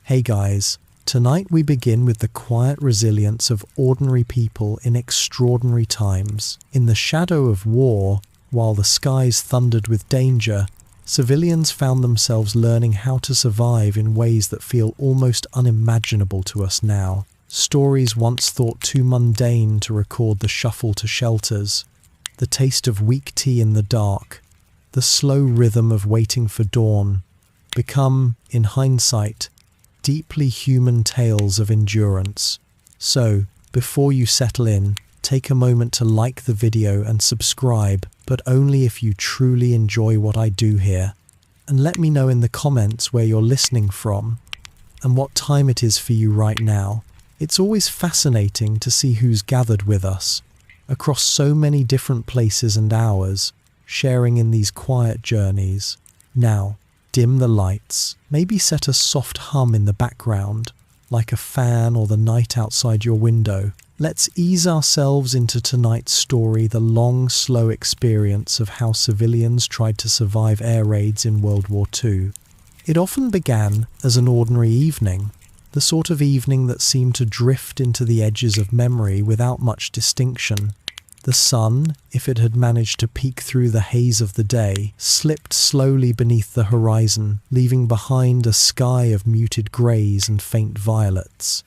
Hey guys, tonight we begin with the quiet resilience of ordinary people in extraordinary times. In the shadow of war, while the skies thundered with danger, civilians found themselves learning how to survive in ways that feel almost unimaginable to us now. Stories once thought too mundane to record: the shuffle to shelters, the taste of weak tea in the dark, the slow rhythm of waiting for dawn, become, in hindsight, deeply human tales of endurance. So, before you settle in, take a moment to like the video and subscribe, but only if you truly enjoy what I do here. And let me know in the comments where you're listening from and what time it is for you right now. It's always fascinating to see who's gathered with us across so many different places and hours, sharing in these quiet journeys. Now, dim the lights, maybe set a soft hum in the background, like a fan or the night outside your window. Let's ease ourselves into tonight's story, the long, slow experience of how civilians tried to survive air raids in World War II. It often began as an ordinary evening, the sort of evening that seemed to drift into the edges of memory without much distinction. The sun, if it had managed to peek through the haze of the day, slipped slowly beneath the horizon, leaving behind a sky of muted greys and faint violets.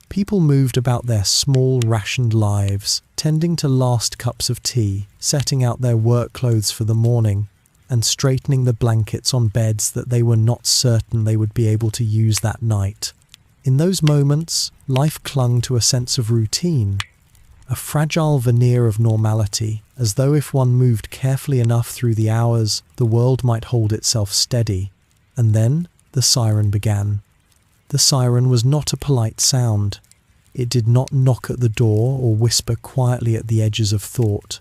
People moved about their small, rationed lives, tending to last cups of tea, setting out their work clothes for the morning, and straightening the blankets on beds that they were not certain they would be able to use that night. In those moments, life clung to a sense of routine, a fragile veneer of normality, as though if one moved carefully enough through the hours, the world might hold itself steady. And then the siren began. The siren was not a polite sound. It did not knock at the door or whisper quietly at the edges of thought.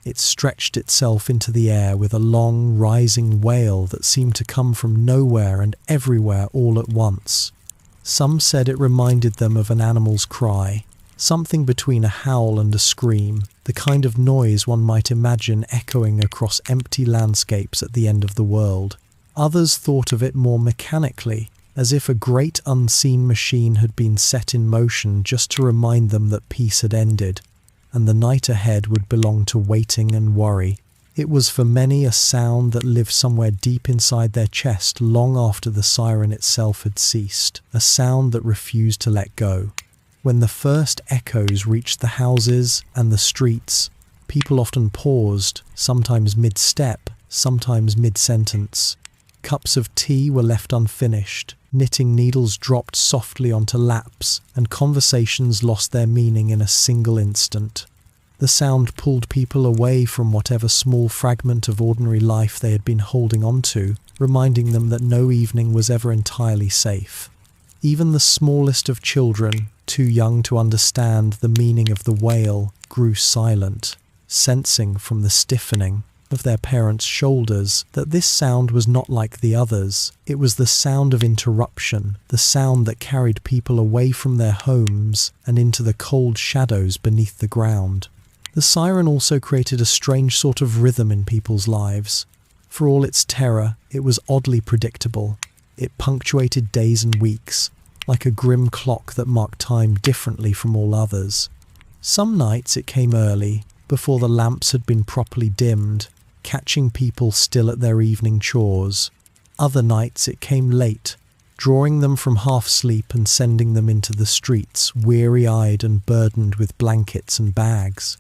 It stretched itself into the air with a long, rising wail that seemed to come from nowhere and everywhere all at once. Some said it reminded them of an animal's cry, something between a howl and a scream, the kind of noise one might imagine echoing across empty landscapes at the end of the world. Others thought of it more mechanically, as if a great unseen machine had been set in motion just to remind them that peace had ended, and the night ahead would belong to waiting and worry. It was for many a sound that lived somewhere deep inside their chest long after the siren itself had ceased, a sound that refused to let go. When the first echoes reached the houses and the streets, people often paused, sometimes mid-step, sometimes mid-sentence. Cups of tea were left unfinished, knitting needles dropped softly onto laps, and conversations lost their meaning in a single instant. The sound pulled people away from whatever small fragment of ordinary life they had been holding on to, reminding them that no evening was ever entirely safe. Even the smallest of children, too young to understand the meaning of the wail, grew silent, sensing from the stiffening of their parents' shoulders that this sound was not like the others. It was the sound of interruption, the sound that carried people away from their homes and into the cold shadows beneath the ground. The siren also created a strange sort of rhythm in people's lives. For all its terror, it was oddly predictable. It punctuated days and weeks, like a grim clock that marked time differently from all others. Some nights it came early, before the lamps had been properly dimmed, catching people still at their evening chores. Other nights it came late, drawing them from half-sleep and sending them into the streets, weary-eyed and burdened with blankets and bags.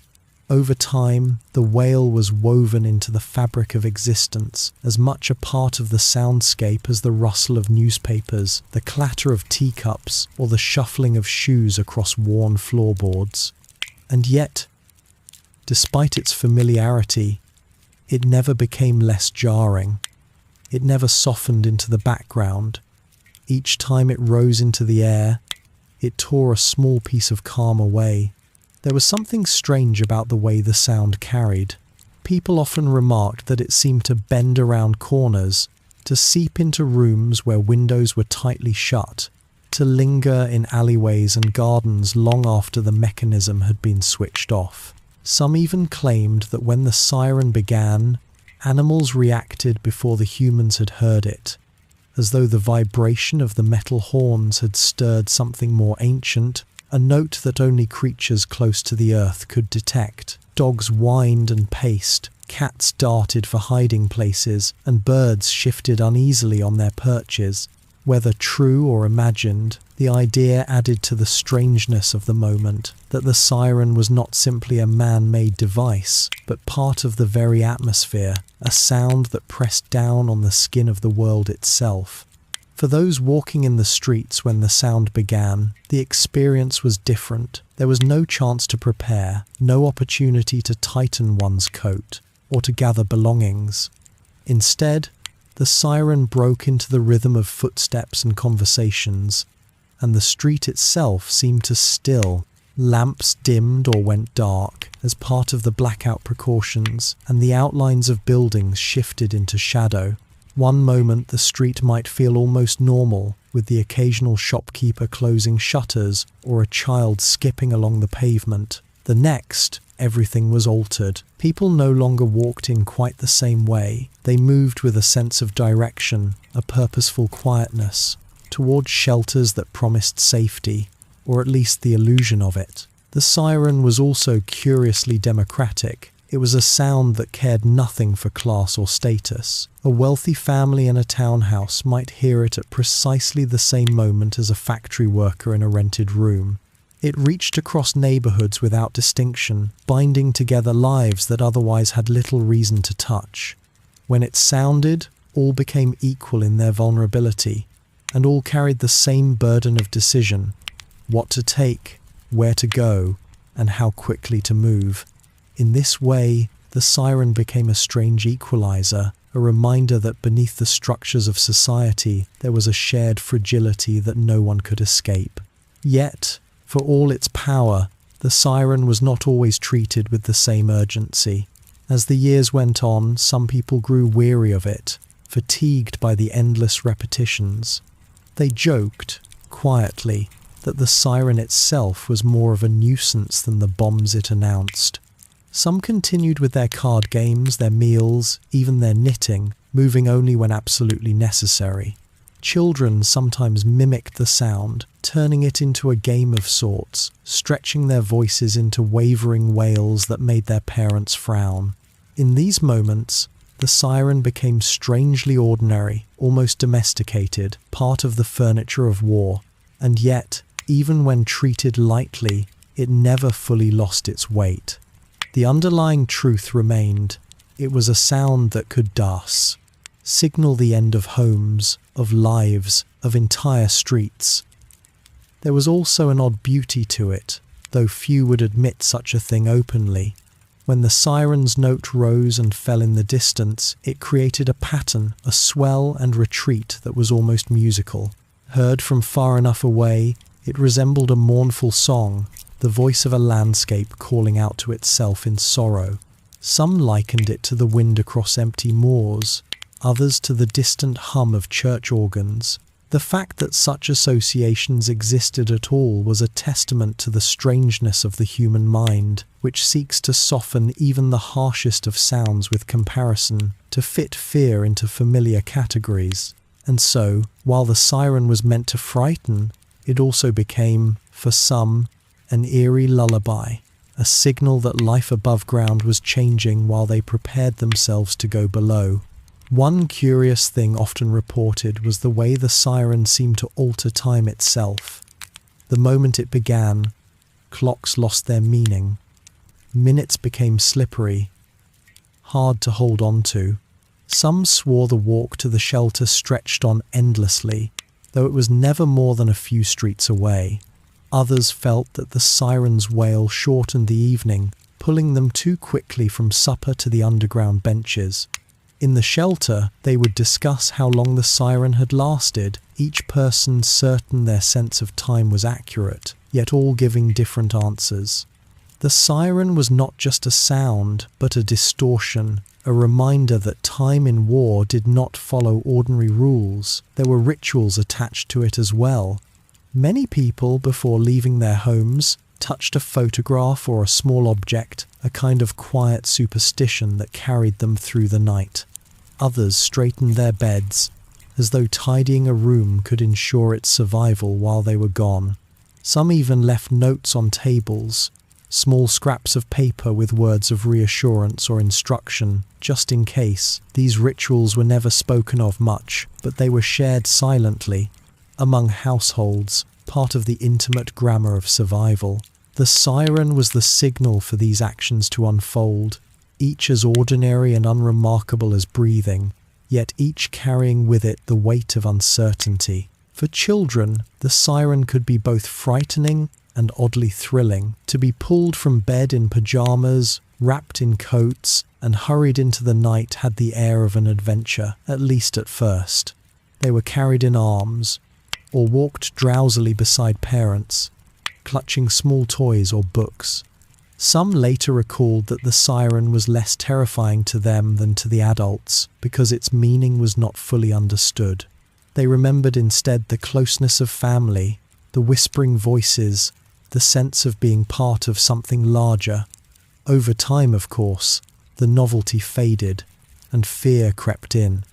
Over time, the wail was woven into the fabric of existence, as much a part of the soundscape as the rustle of newspapers, the clatter of teacups, or the shuffling of shoes across worn floorboards. And yet, despite its familiarity, it never became less jarring. It never softened into the background. Each time it rose into the air, it tore a small piece of calm away. There was something strange about the way the sound carried. People often remarked that it seemed to bend around corners, to seep into rooms where windows were tightly shut, to linger in alleyways and gardens long after the mechanism had been switched off. Some even claimed that when the siren began, animals reacted before the humans had heard it, as though the vibration of the metal horns had stirred something more ancient, a note that only creatures close to the earth could detect. Dogs whined and paced, cats darted for hiding places, and birds shifted uneasily on their perches. Whether true or imagined, the idea added to the strangeness of the moment that the siren was not simply a man-made device, but part of the very atmosphere, a sound that pressed down on the skin of the world itself. For those walking in the streets when the sound began, the experience was different. There was no chance to prepare, no opportunity to tighten one's coat, or to gather belongings. Instead, the siren broke into the rhythm of footsteps and conversations, and the street itself seemed to still. Lamps dimmed or went dark as part of the blackout precautions, and the outlines of buildings shifted into shadow. One moment the street might feel almost normal, with the occasional shopkeeper closing shutters or a child skipping along the pavement. The next, everything was altered. People no longer walked in quite the same way. They moved with a sense of direction, a purposeful quietness, towards shelters that promised safety, or at least the illusion of it. The siren was also curiously democratic. It was a sound that cared nothing for class or status. A wealthy family in a townhouse might hear it at precisely the same moment as a factory worker in a rented room. It reached across neighborhoods without distinction, binding together lives that otherwise had little reason to touch. When it sounded, all became equal in their vulnerability, and all carried the same burden of decision: what to take, where to go, and how quickly to move. In this way, the siren became a strange equalizer, a reminder that beneath the structures of society there was a shared fragility that no one could escape. Yet, for all its power, the siren was not always treated with the same urgency. As the years went on, some people grew weary of it, fatigued by the endless repetitions. They joked, quietly, that the siren itself was more of a nuisance than the bombs it announced. Some continued with their card games, their meals, even their knitting, moving only when absolutely necessary. Children sometimes mimicked the sound, turning it into a game of sorts, stretching their voices into wavering wails that made their parents frown. In these moments, the siren became strangely ordinary, almost domesticated, part of the furniture of war. And yet, even when treated lightly, it never fully lost its weight. The underlying truth remained. It was a sound that could signal the end of homes, of lives, of entire streets. There was also an odd beauty to it, though few would admit such a thing openly. When the siren's note rose and fell in the distance, it created a pattern, a swell and retreat that was almost musical. Heard from far enough away, it resembled a mournful song, the voice of a landscape calling out to itself in sorrow. Some likened it to the wind across empty moors, others to the distant hum of church organs. The fact that such associations existed at all was a testament to the strangeness of the human mind, which seeks to soften even the harshest of sounds with comparison, to fit fear into familiar categories. And so, while the siren was meant to frighten, it also became, for some, an eerie lullaby, a signal that life above ground was changing while they prepared themselves to go below. One curious thing often reported was the way the siren seemed to alter time itself. The moment it began, clocks lost their meaning. Minutes became slippery, hard to hold on to. Some swore the walk to the shelter stretched on endlessly, though it was never more than a few streets away. Others felt that the siren's wail shortened the evening, pulling them too quickly from supper to the underground benches. In the shelter, they would discuss how long the siren had lasted, each person certain their sense of time was accurate, yet all giving different answers. The siren was not just a sound, but a distortion, a reminder that time in war did not follow ordinary rules. There were rituals attached to it as well. Many people, before leaving their homes, touched a photograph or a small object, a kind of quiet superstition that carried them through the night. Others straightened their beds, as though tidying a room could ensure its survival while they were gone. Some even left notes on tables, small scraps of paper with words of reassurance or instruction, just in case. These rituals were never spoken of much, but they were shared silently among households, part of the intimate grammar of survival. The siren was the signal for these actions to unfold, each as ordinary and unremarkable as breathing, yet each carrying with it the weight of uncertainty. For children, the siren could be both frightening and oddly thrilling. To be pulled from bed in pajamas, wrapped in coats, and hurried into the night had the air of an adventure, at least at first. They were carried in arms, or walked drowsily beside parents, clutching small toys or books. Some later recalled that the siren was less terrifying to them than to the adults because its meaning was not fully understood. They remembered instead the closeness of family, the whispering voices, the sense of being part of something larger. Over time, of course, the novelty faded and fear crept in.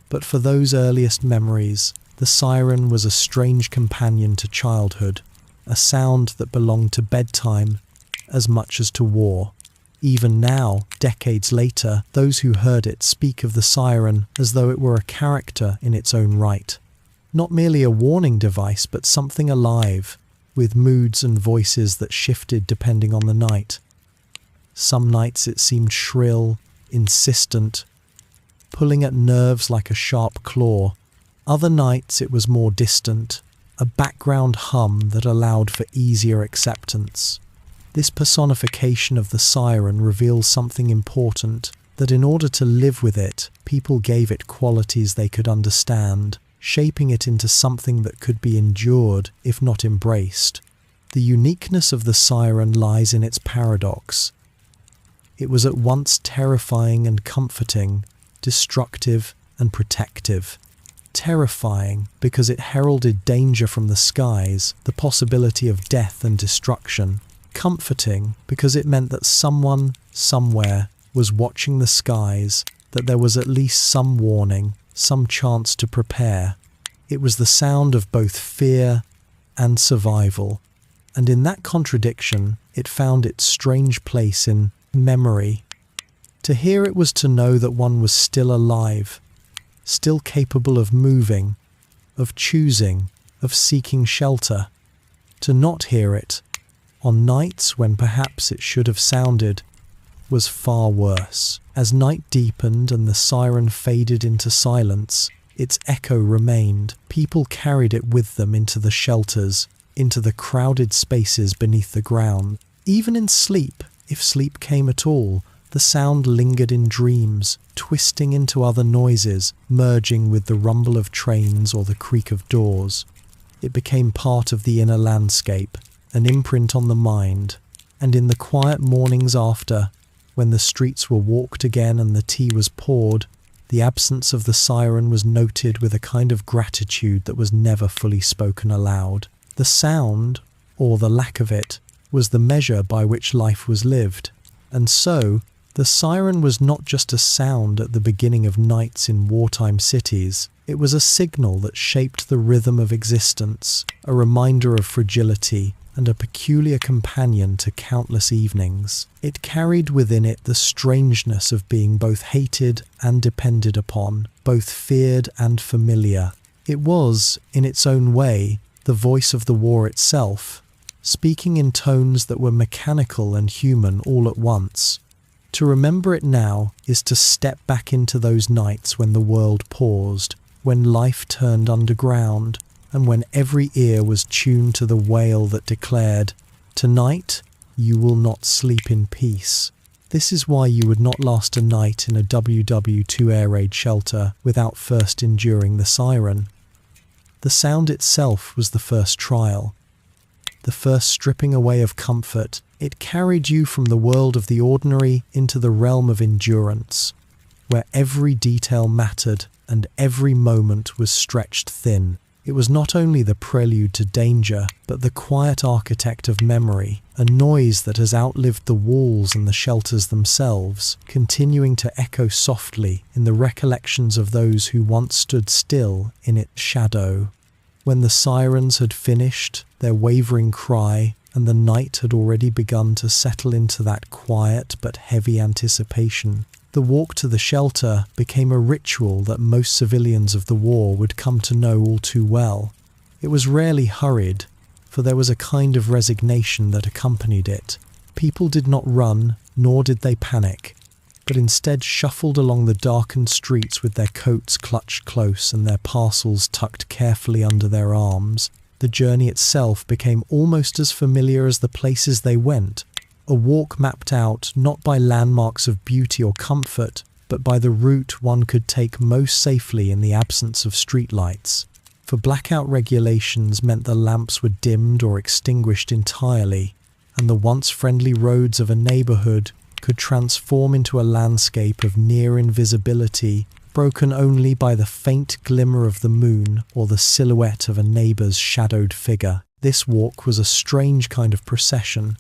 But for those earliest memories, the siren was a strange companion to childhood, a sound that belonged to bedtime as much as to war. Even now, decades later, those who heard it speak of the siren as though it were a character in its own right. Not merely a warning device, but something alive, with moods and voices that shifted depending on the night. Some nights it seemed shrill, insistent, pulling at nerves like a sharp claw. Other nights it was more distant, a background hum that allowed for easier acceptance. This personification of the siren reveals something important, that in order to live with it, people gave it qualities they could understand, shaping it into something that could be endured, if not embraced. The uniqueness of the siren lies in its paradox. It was at once terrifying and comforting, destructive and protective. Terrifying because it heralded danger from the skies, the possibility of death and destruction. Comforting because it meant that someone, somewhere, was watching the skies, that there was at least some warning, some chance to prepare. It was the sound of both fear and survival, and in that contradiction, it found its strange place in memory. To hear it was to know that one was still alive, still capable of moving, of choosing, of seeking shelter. To not hear it, on nights when perhaps it should have sounded, was far worse. As night deepened and the siren faded into silence, its echo remained. People carried it with them into the shelters, into the crowded spaces beneath the ground. Even in sleep, if sleep came at all, the sound lingered in dreams, twisting into other noises, merging with the rumble of trains or the creak of doors. It became part of the inner landscape, an imprint on the mind, and in the quiet mornings after, when the streets were walked again and the tea was poured, the absence of the siren was noted with a kind of gratitude that was never fully spoken aloud. The sound, or the lack of it, was the measure by which life was lived, and so the siren was not just a sound at the beginning of nights in wartime cities. It was a signal that shaped the rhythm of existence, a reminder of fragility, and a peculiar companion to countless evenings. It carried within it the strangeness of being both hated and depended upon, both feared and familiar. It was, in its own way, the voice of the war itself, speaking in tones that were mechanical and human all at once. To remember it now is to step back into those nights when the world paused, when life turned underground, and when every ear was tuned to the wail that declared, "Tonight, you will not sleep in peace." This is why you would not last a night in a WW2 Air Raid Shelter without first enduring the siren. The sound itself was the first trial, the first stripping away of comfort. It carried you from the world of the ordinary into the realm of endurance, where every detail mattered and every moment was stretched thin. It was not only the prelude to danger, but the quiet architect of memory, a noise that has outlived the walls and the shelters themselves, continuing to echo softly in the recollections of those who once stood still in its shadow. When the sirens had finished their wavering cry, and the night had already begun to settle into that quiet but heavy anticipation, the walk to the shelter became a ritual that most civilians of the war would come to know all too well. It was rarely hurried, for there was a kind of resignation that accompanied it. People did not run, nor did they panic, but instead shuffled along the darkened streets with their coats clutched close and their parcels tucked carefully under their arms. The journey itself became almost as familiar as the places they went, a walk mapped out not by landmarks of beauty or comfort, but by the route one could take most safely in the absence of streetlights. For blackout regulations meant the lamps were dimmed or extinguished entirely, and the once friendly roads of a neighborhood could transform into a landscape of near invisibility, broken only by the faint glimmer of the moon or the silhouette of a neighbor's shadowed figure. This walk was a strange kind of procession,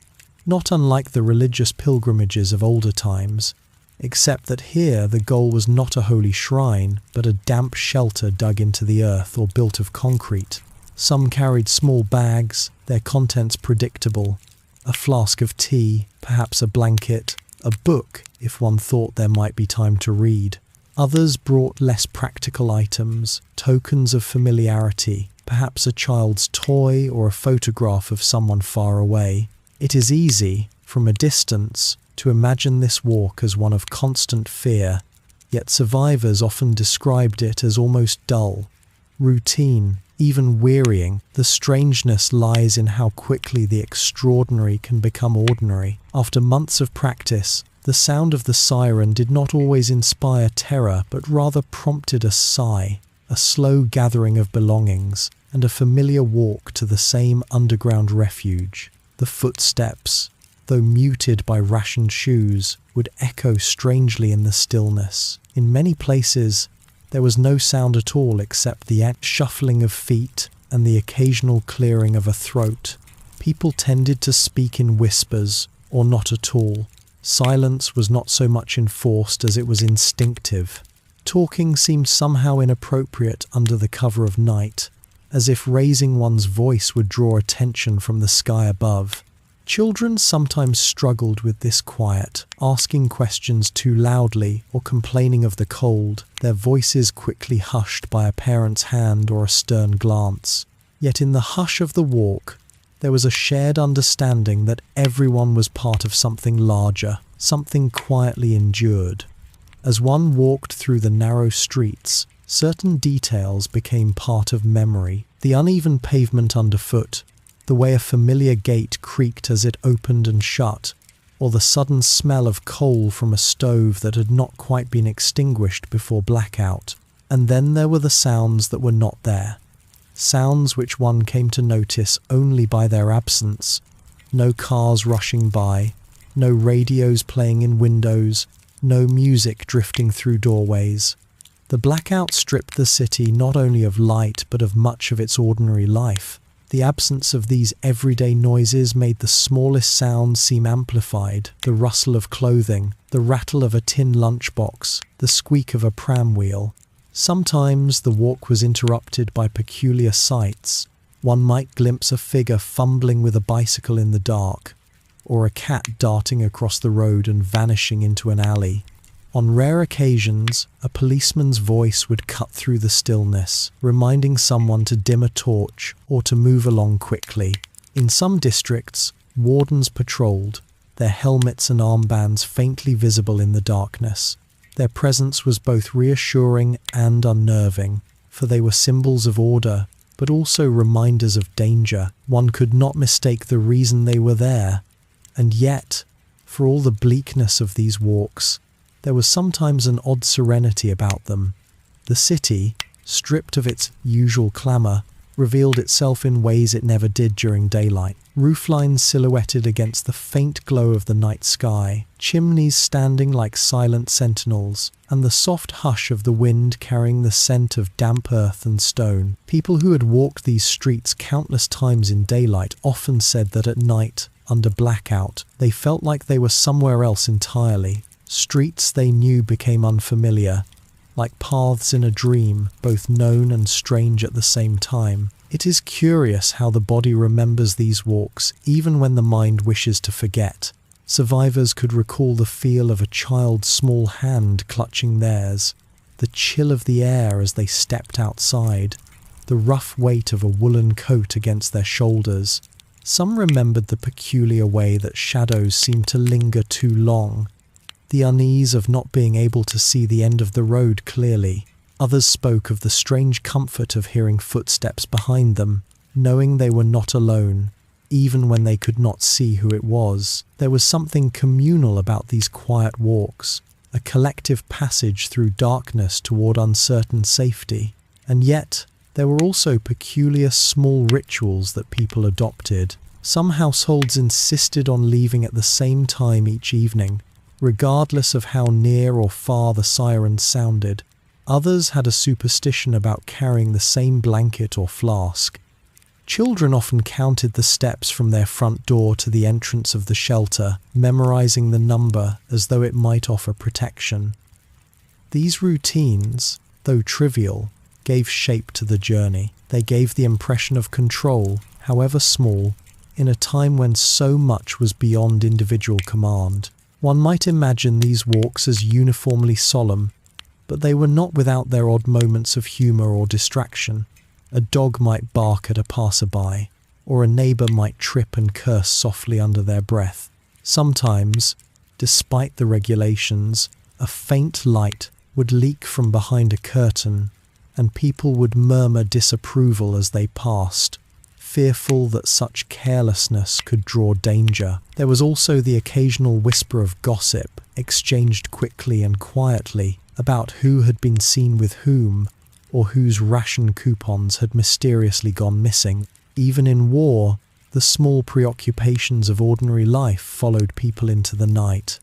not unlike the religious pilgrimages of older times, except that here the goal was not a holy shrine, but a damp shelter dug into the earth or built of concrete. Some carried small bags, their contents predictable: a flask of tea, perhaps a blanket, a book if one thought there might be time to read. Others brought less practical items, tokens of familiarity, perhaps a child's toy or a photograph of someone far away. It is easy, from a distance, to imagine this walk as one of constant fear, yet survivors often described it as almost dull, routine, even wearying. The strangeness lies in how quickly the extraordinary can become ordinary. After months of practice, the sound of the siren did not always inspire terror, but rather prompted a sigh, a slow gathering of belongings, and a familiar walk to the same underground refuge. The footsteps, though muted by rationed shoes, would echo strangely in the stillness. In many places, there was no sound at all except the shuffling of feet and the occasional clearing of a throat. People tended to speak in whispers, or not at all. Silence was not so much enforced as it was instinctive. Talking seemed somehow inappropriate under the cover of night, as if raising one's voice would draw attention from the sky above. Children sometimes struggled with this quiet, asking questions too loudly or complaining of the cold, their voices quickly hushed by a parent's hand or a stern glance. Yet in the hush of the walk, there was a shared understanding that everyone was part of something larger, something quietly endured. As one walked through the narrow streets, certain details became part of memory: the uneven pavement underfoot, the way a familiar gate creaked as it opened and shut, or the sudden smell of coal from a stove that had not quite been extinguished before blackout. And then there were the sounds that were not there, sounds which one came to notice only by their absence. No cars rushing by, no radios playing in windows, no music drifting through doorways. The blackout stripped the city not only of light but of much of its ordinary life. The absence of these everyday noises made the smallest sounds seem amplified: the rustle of clothing, the rattle of a tin lunchbox, the squeak of a pram wheel. Sometimes the walk was interrupted by peculiar sights. One might glimpse a figure fumbling with a bicycle in the dark, or a cat darting across the road and vanishing into an alley. On rare occasions, a policeman's voice would cut through the stillness, reminding someone to dim a torch or to move along quickly. In some districts, wardens patrolled, their helmets and armbands faintly visible in the darkness. Their presence was both reassuring and unnerving, for they were symbols of order, but also reminders of danger. One could not mistake the reason they were there. And yet, for all the bleakness of these walks, there was sometimes an odd serenity about them. The city, stripped of its usual clamour, revealed itself in ways it never did during daylight. Rooflines silhouetted against the faint glow of the night sky, chimneys standing like silent sentinels, and the soft hush of the wind carrying the scent of damp earth and stone. People who had walked these streets countless times in daylight often said that at night, under blackout, they felt like they were somewhere else entirely. Streets they knew became unfamiliar, like paths in a dream, both known and strange at the same time. It is curious how the body remembers these walks, even when the mind wishes to forget. Survivors could recall the feel of a child's small hand clutching theirs, the chill of the air as they stepped outside, the rough weight of a woolen coat against their shoulders. Some remembered the peculiar way that shadows seemed to linger too long, the unease of not being able to see the end of the road clearly. Others spoke of the strange comfort of hearing footsteps behind them, knowing they were not alone, even when they could not see who it was. There was something communal about these quiet walks, a collective passage through darkness toward uncertain safety. And yet, there were also peculiar small rituals that people adopted. Some households insisted on leaving at the same time each evening, regardless of how near or far the sirens sounded. Others had a superstition about carrying the same blanket or flask. Children often counted the steps from their front door to the entrance of the shelter, memorizing the number as though it might offer protection. These routines, though trivial, gave shape to the journey. They gave the impression of control, however small, in a time when so much was beyond individual command. One might imagine these walks as uniformly solemn, but they were not without their odd moments of humour or distraction. A dog might bark at a passerby, or a neighbour might trip and curse softly under their breath. Sometimes, despite the regulations, a faint light would leak from behind a curtain, and people would murmur disapproval as they passed, fearful that such carelessness could draw danger. There was also the occasional whisper of gossip, exchanged quickly and quietly, about who had been seen with whom, or whose ration coupons had mysteriously gone missing. Even in war, the small preoccupations of ordinary life followed people into the night.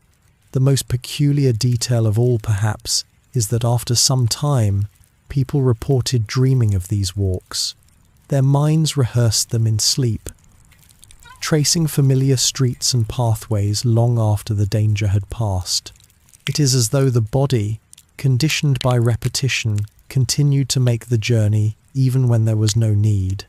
The most peculiar detail of all, perhaps, is that after some time, people reported dreaming of these walks. Their minds rehearsed them in sleep, tracing familiar streets and pathways long after the danger had passed. It is as though the body, conditioned by repetition, continued to make the journey even when there was no need.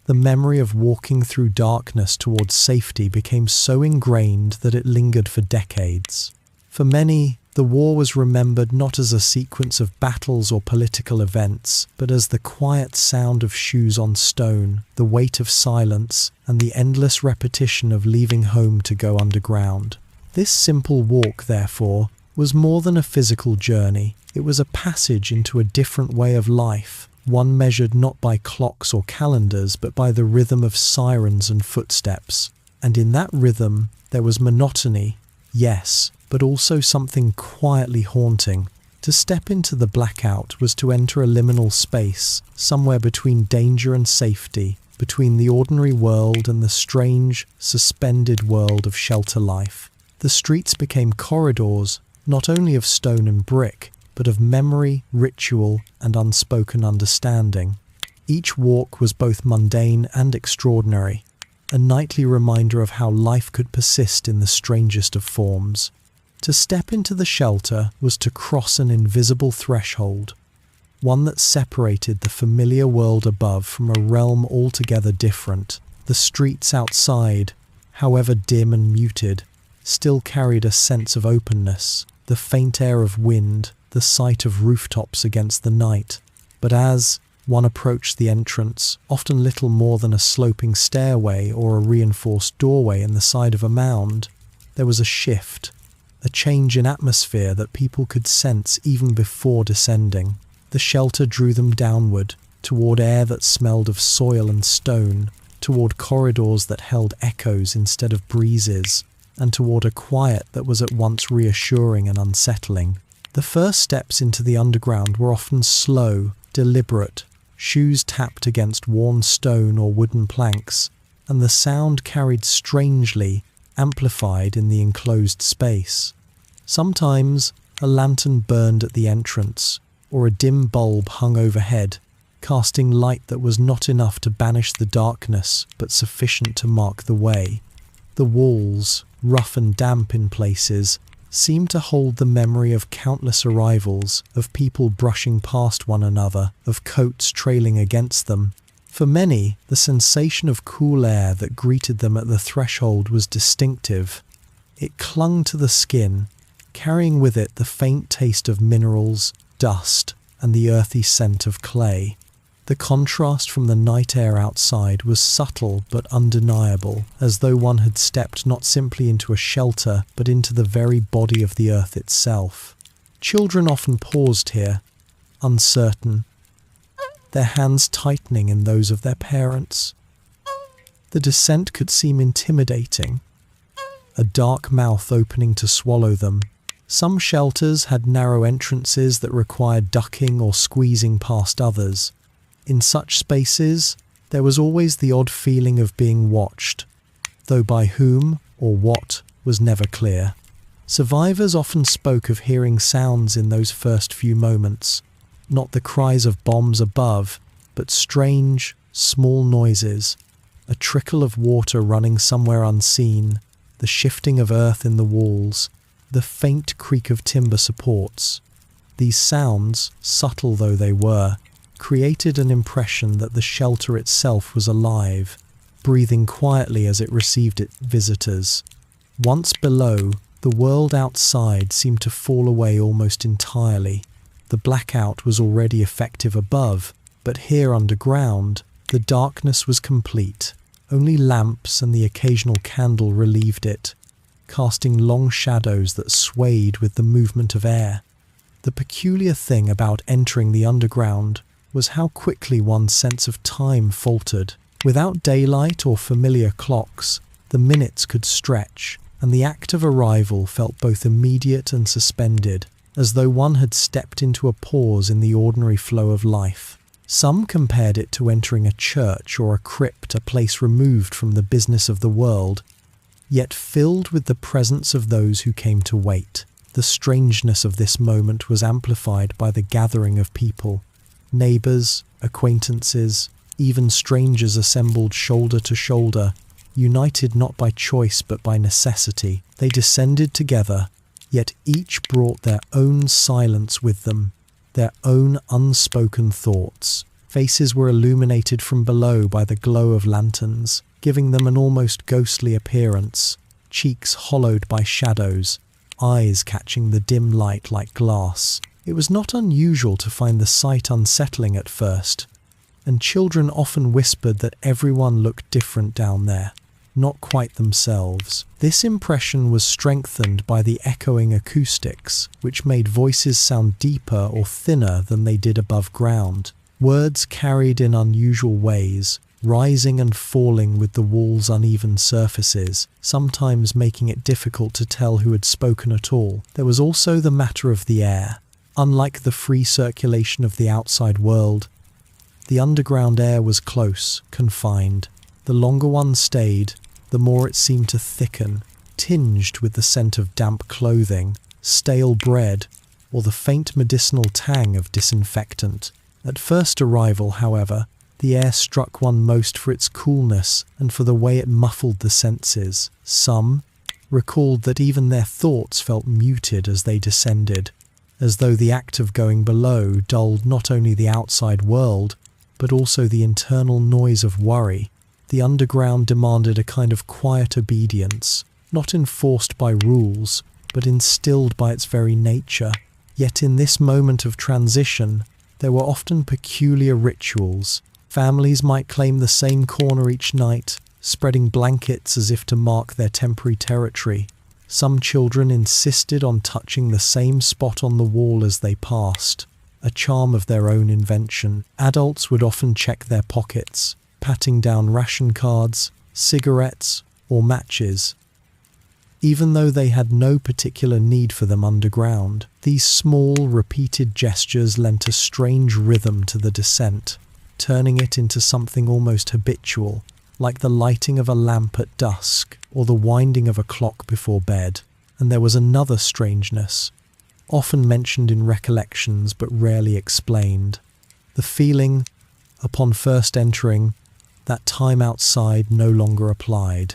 The memory of walking through darkness towards safety became so ingrained that it lingered for decades. For many, the war was remembered not as a sequence of battles or political events, but as the quiet sound of shoes on stone, the weight of silence, and the endless repetition of leaving home to go underground. This simple walk, therefore, was more than a physical journey. It was a passage into a different way of life, one measured not by clocks or calendars, but by the rhythm of sirens and footsteps. And in that rhythm, there was monotony, yes, but also something quietly haunting. To step into the blackout was to enter a liminal space, somewhere between danger and safety, between the ordinary world and the strange, suspended world of shelter life. The streets became corridors, not only of stone and brick, but of memory, ritual, and unspoken understanding. Each walk was both mundane and extraordinary, a nightly reminder of how life could persist in the strangest of forms. To step into the shelter was to cross an invisible threshold, one that separated the familiar world above from a realm altogether different. The streets outside, however dim and muted, still carried a sense of openness, the faint air of wind, the sight of rooftops against the night. But as one approached the entrance, often little more than a sloping stairway or a reinforced doorway in the side of a mound, there was a shift, a change in atmosphere that people could sense even before descending. The shelter drew them downward, toward air that smelled of soil and stone, toward corridors that held echoes instead of breezes, and toward a quiet that was at once reassuring and unsettling. The first steps into the underground were often slow, deliberate, shoes tapped against worn stone or wooden planks, and the sound carried strangely, amplified in the enclosed space. Sometimes a lantern burned at the entrance, or a dim bulb hung overhead, casting light that was not enough to banish the darkness, but sufficient to mark the way. The walls, rough and damp in places, seemed to hold the memory of countless arrivals, of people brushing past one another, of coats trailing against them. For many, the sensation of cool air that greeted them at the threshold was distinctive. It clung to the skin, carrying with it the faint taste of minerals, dust, and the earthy scent of clay. The contrast from the night air outside was subtle but undeniable, as though one had stepped not simply into a shelter, but into the very body of the earth itself. Children often paused here, uncertain, their hands tightening in those of their parents. The descent could seem intimidating, a dark mouth opening to swallow them. Some shelters had narrow entrances that required ducking or squeezing past others. In such spaces, there was always the odd feeling of being watched, though by whom or what was never clear. Survivors often spoke of hearing sounds in those first few moments, not the cries of bombs above, but strange, small noises, a trickle of water running somewhere unseen, the shifting of earth in the walls, the faint creak of timber supports. These sounds, subtle though they were, created an impression that the shelter itself was alive, breathing quietly as it received its visitors. Once below, the world outside seemed to fall away almost entirely. The blackout was already effective above, but here underground, the darkness was complete. Only lamps and the occasional candle relieved it, casting long shadows that swayed with the movement of air. The peculiar thing about entering the underground was how quickly one's sense of time faltered. Without daylight or familiar clocks, the minutes could stretch, and the act of arrival felt both immediate and suspended, as though one had stepped into a pause in the ordinary flow of life. Some compared it to entering a church or a crypt, a place removed from the business of the world, yet filled with the presence of those who came to wait. The strangeness of this moment was amplified by the gathering of people. Neighbours, acquaintances, even strangers assembled shoulder to shoulder, united not by choice but by necessity. They descended together, yet each brought their own silence with them, their own unspoken thoughts. Faces were illuminated from below by the glow of lanterns, giving them an almost ghostly appearance, cheeks hollowed by shadows, eyes catching the dim light like glass. It was not unusual to find the sight unsettling at first, and children often whispered that everyone looked different down there, not quite themselves. This impression was strengthened by the echoing acoustics, which made voices sound deeper or thinner than they did above ground. Words carried in unusual ways, rising and falling with the wall's uneven surfaces, sometimes making it difficult to tell who had spoken at all. There was also the matter of the air. Unlike the free circulation of the outside world, the underground air was close, confined. The longer one stayed, the more it seemed to thicken, tinged with the scent of damp clothing, stale bread, or the faint medicinal tang of disinfectant. At first arrival, however, the air struck one most for its coolness and for the way it muffled the senses. Some recalled that even their thoughts felt muted as they descended, as though the act of going below dulled not only the outside world, but also the internal noise of worry. The underground demanded a kind of quiet obedience, not enforced by rules, but instilled by its very nature. Yet in this moment of transition, there were often peculiar rituals. Families might claim the same corner each night, spreading blankets as if to mark their temporary territory. Some children insisted on touching the same spot on the wall as they passed, a charm of their own invention. Adults would often check their pockets, patting down ration cards, cigarettes, or matches. Even though they had no particular need for them underground, these small, repeated gestures lent a strange rhythm to the descent. turning it into something almost habitual, like the lighting of a lamp at dusk or the winding of a clock before bed. And there was another strangeness, often mentioned in recollections but rarely explained. The feeling, upon first entering, that time outside no longer applied.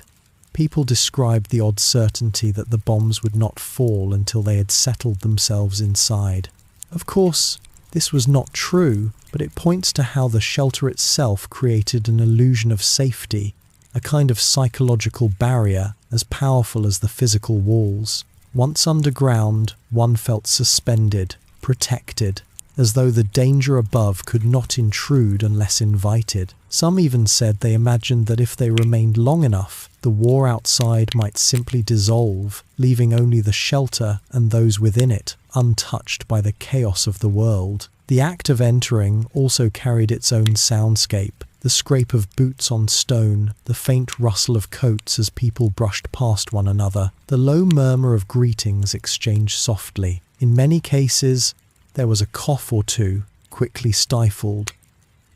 People described the odd certainty that the bombs would not fall until they had settled themselves inside. Of course, this was not true, but it points to how the shelter itself created an illusion of safety, a kind of psychological barrier as powerful as the physical walls. Once underground, one felt suspended, protected, as though the danger above could not intrude unless invited. Some even said they imagined that if they remained long enough, the war outside might simply dissolve, leaving only the shelter and those within it untouched by the chaos of the world. The act of entering also carried its own soundscape. The scrape of boots on stone, the faint rustle of coats as people brushed past one another, the low murmur of greetings exchanged softly. In many cases, there was a cough or two, quickly stifled,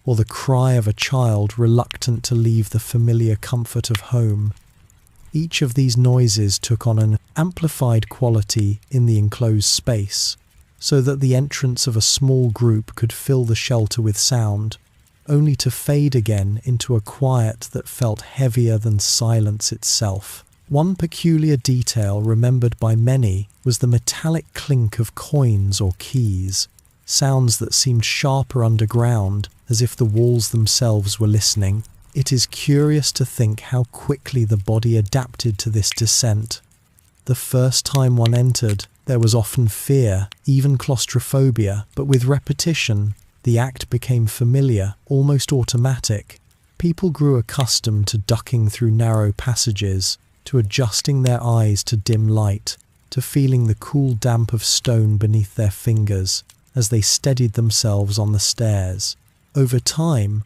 or the cry of a child reluctant to leave the familiar comfort of home. Each of these noises took on an amplified quality in the enclosed space, so that the entrance of a small group could fill the shelter with sound, only to fade again into a quiet that felt heavier than silence itself. One peculiar detail remembered by many was the metallic clink of coins or keys, sounds that seemed sharper underground, as if the walls themselves were listening. It is curious to think how quickly the body adapted to this descent. The first time one entered, there was often fear, even claustrophobia, but with repetition, the act became familiar, almost automatic. People grew accustomed to ducking through narrow passages, to adjusting their eyes to dim light, to feeling the cool damp of stone beneath their fingers as they steadied themselves on the stairs. Over time,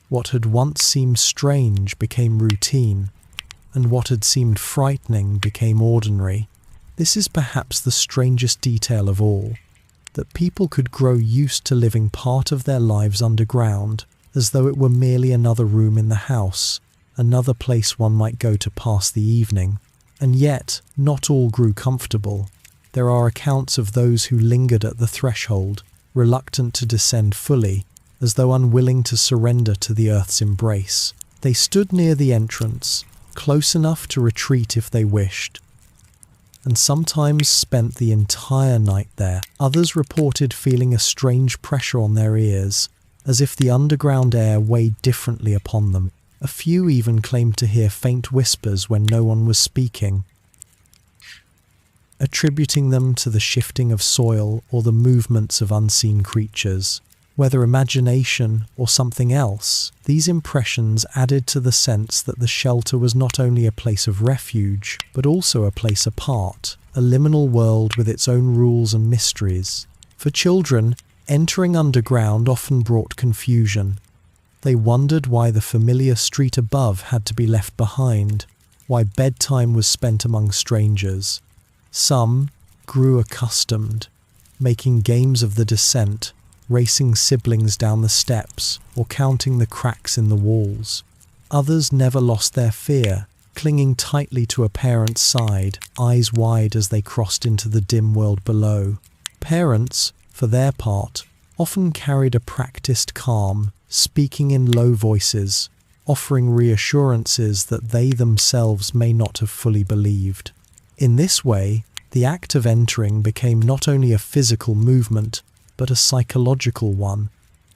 what had once seemed strange became routine, and what had seemed frightening became ordinary. This is perhaps the strangest detail of all, that people could grow used to living part of their lives underground, as though it were merely another room in the house, another place one might go to pass the evening. And yet, not all grew comfortable. There are accounts of those who lingered at the threshold, reluctant to descend fully, as though unwilling to surrender to the earth's embrace. They stood near the entrance, close enough to retreat if they wished, and sometimes spent the entire night there. Others reported feeling a strange pressure on their ears, as if the underground air weighed differently upon them. A few even claimed to hear faint whispers when no one was speaking, attributing them to the shifting of soil or the movements of unseen creatures. Whether imagination or something else, these impressions added to the sense that the shelter was not only a place of refuge, but also a place apart, a liminal world with its own rules and mysteries. For children, entering underground often brought confusion. They wondered why the familiar street above had to be left behind, why bedtime was spent among strangers. Some grew accustomed, making games of the descent, racing siblings down the steps or counting the cracks in the walls. Others never lost their fear, clinging tightly to a parent's side, eyes wide as they crossed into the dim world below. Parents, for their part, often carried a practiced calm, speaking in low voices, offering reassurances that they themselves may not have fully believed. In this way, the act of entering became not only a physical movement, but a psychological one,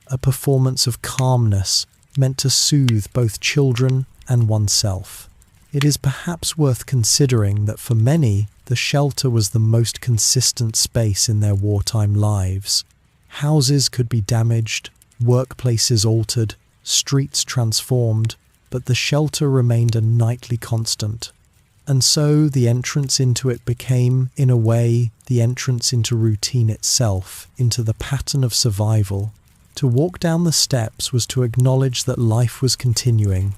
a performance of calmness meant to soothe both children and oneself. It is perhaps worth considering that for many, the shelter was the most consistent space in their wartime lives. Houses could be damaged, workplaces altered, streets transformed, but the shelter remained a nightly constant. And so the entrance into it became, in a way, the entrance into routine itself, into the pattern of survival. To walk down the steps was to acknowledge that life was continuing,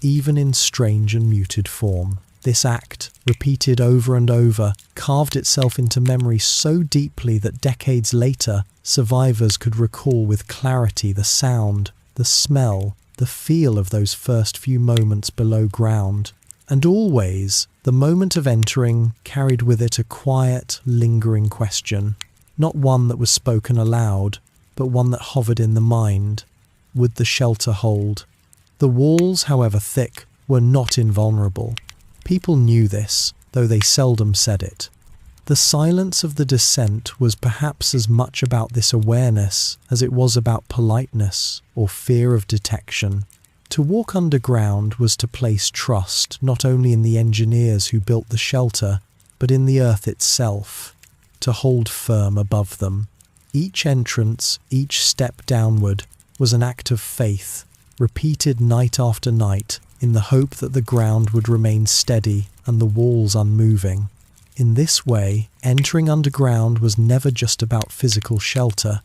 even in strange and muted form. This act, repeated over and over, carved itself into memory so deeply that decades later, survivors could recall with clarity the sound, the smell, the feel of those first few moments below ground. And always, the moment of entering carried with it a quiet, lingering question. Not one that was spoken aloud, but one that hovered in the mind. Would the shelter hold? The walls, however thick, were not invulnerable. People knew this, though they seldom said it. The silence of the descent was perhaps as much about this awareness as it was about politeness or fear of detection. To walk underground was to place trust not only in the engineers who built the shelter, but in the earth itself, to hold firm above them. Each entrance, each step downward, was an act of faith, repeated night after night, in the hope that the ground would remain steady and the walls unmoving. In this way, entering underground was never just about physical shelter.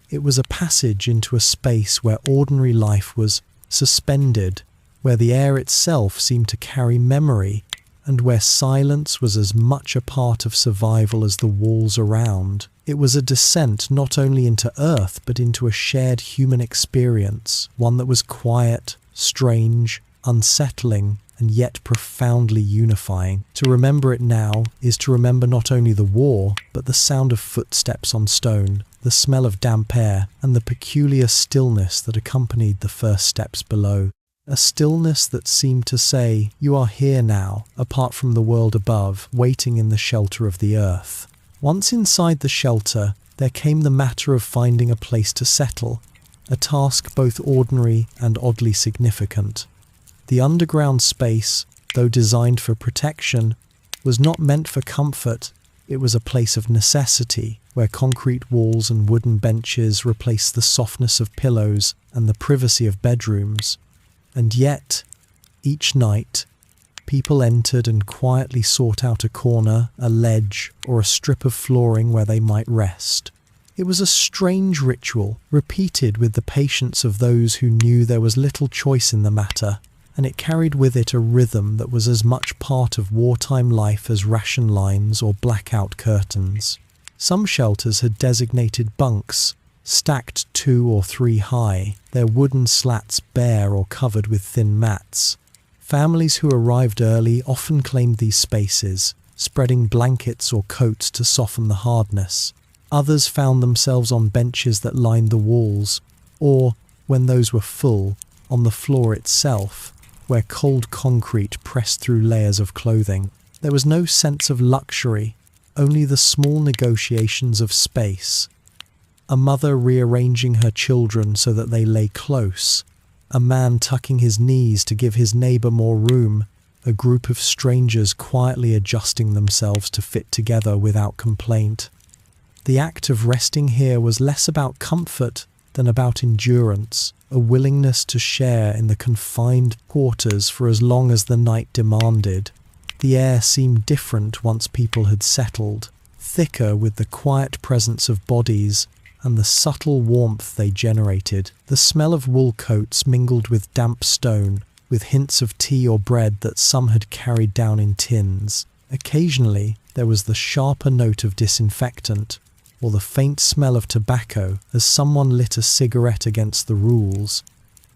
It was a passage into a space where ordinary life was suspended, where the air itself seemed to carry memory, and where silence was as much a part of survival as the walls around. It was a descent not only into earth, but into a shared human experience, one that was quiet, strange, unsettling, and yet profoundly unifying. To remember it now is to remember not only the war, but the sound of footsteps on stone, the smell of damp air, and the peculiar stillness that accompanied the first steps below. A stillness that seemed to say, you are here now, apart from the world above, waiting in the shelter of the earth. Once inside the shelter, there came the matter of finding a place to settle, a task both ordinary and oddly significant. The underground space, though designed for protection, was not meant for comfort. It was a place of necessity, where concrete walls and wooden benches replaced the softness of pillows and the privacy of bedrooms. And yet, each night, people entered and quietly sought out a corner, a ledge, or a strip of flooring where they might rest. It was a strange ritual, repeated with the patience of those who knew there was little choice in the matter, and it carried with it a rhythm that was as much part of wartime life as ration lines or blackout curtains. Some shelters had designated bunks, stacked 2 or 3 high, their wooden slats bare or covered with thin mats. Families who arrived early often claimed these spaces, spreading blankets or coats to soften the hardness. Others found themselves on benches that lined the walls, or, when those were full, on the floor itself, where cold concrete pressed through layers of clothing. There was no sense of luxury, only the small negotiations of space. A mother rearranging her children so that they lay close, a man tucking his knees to give his neighbour more room, a group of strangers quietly adjusting themselves to fit together without complaint. The act of resting here was less about comfort than about endurance, a willingness to share in the confined quarters for as long as the night demanded. The air seemed different once people had settled, thicker with the quiet presence of bodies and the subtle warmth they generated. The smell of wool coats mingled with damp stone, with hints of tea or bread that some had carried down in tins. Occasionally, there was the sharper note of disinfectant, or the faint smell of tobacco as someone lit a cigarette against the rules.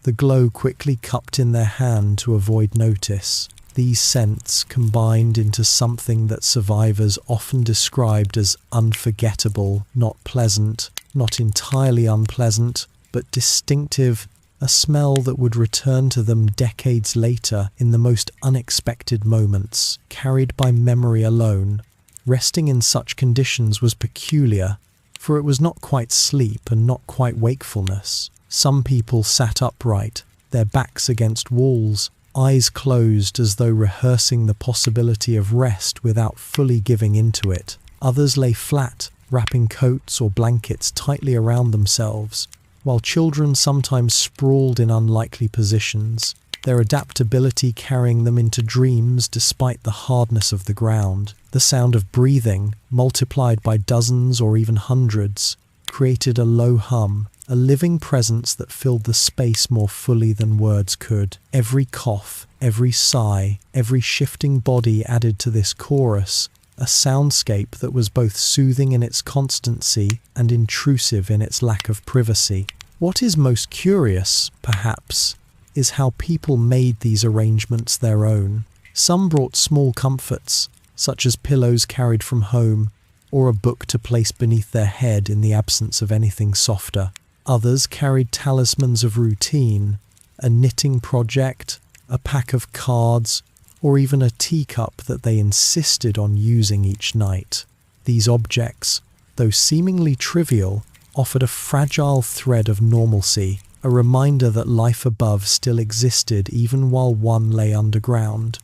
The glow quickly cupped in their hand to avoid notice. These scents combined into something that survivors often described as unforgettable, not pleasant, not entirely unpleasant, but distinctive, a smell that would return to them decades later in the most unexpected moments, carried by memory alone. Resting in such conditions was peculiar, for it was not quite sleep and not quite wakefulness. Some people sat upright, their backs against walls, eyes closed as though rehearsing the possibility of rest without fully giving into it. Others lay flat, wrapping coats or blankets tightly around themselves, while children sometimes sprawled in unlikely positions, their adaptability carrying them into dreams despite the hardness of the ground. The sound of breathing, multiplied by dozens or even hundreds, created a low hum, a living presence that filled the space more fully than words could. Every cough, every sigh, every shifting body added to this chorus, a soundscape that was both soothing in its constancy and intrusive in its lack of privacy. What is most curious, perhaps, is how people made these arrangements their own. Some brought small comforts, such as pillows carried from home, or a book to place beneath their head in the absence of anything softer. Others carried talismans of routine, a knitting project, a pack of cards, or even a teacup that they insisted on using each night. These objects, though seemingly trivial, offered a fragile thread of normalcy, a reminder that life above still existed even while one lay underground.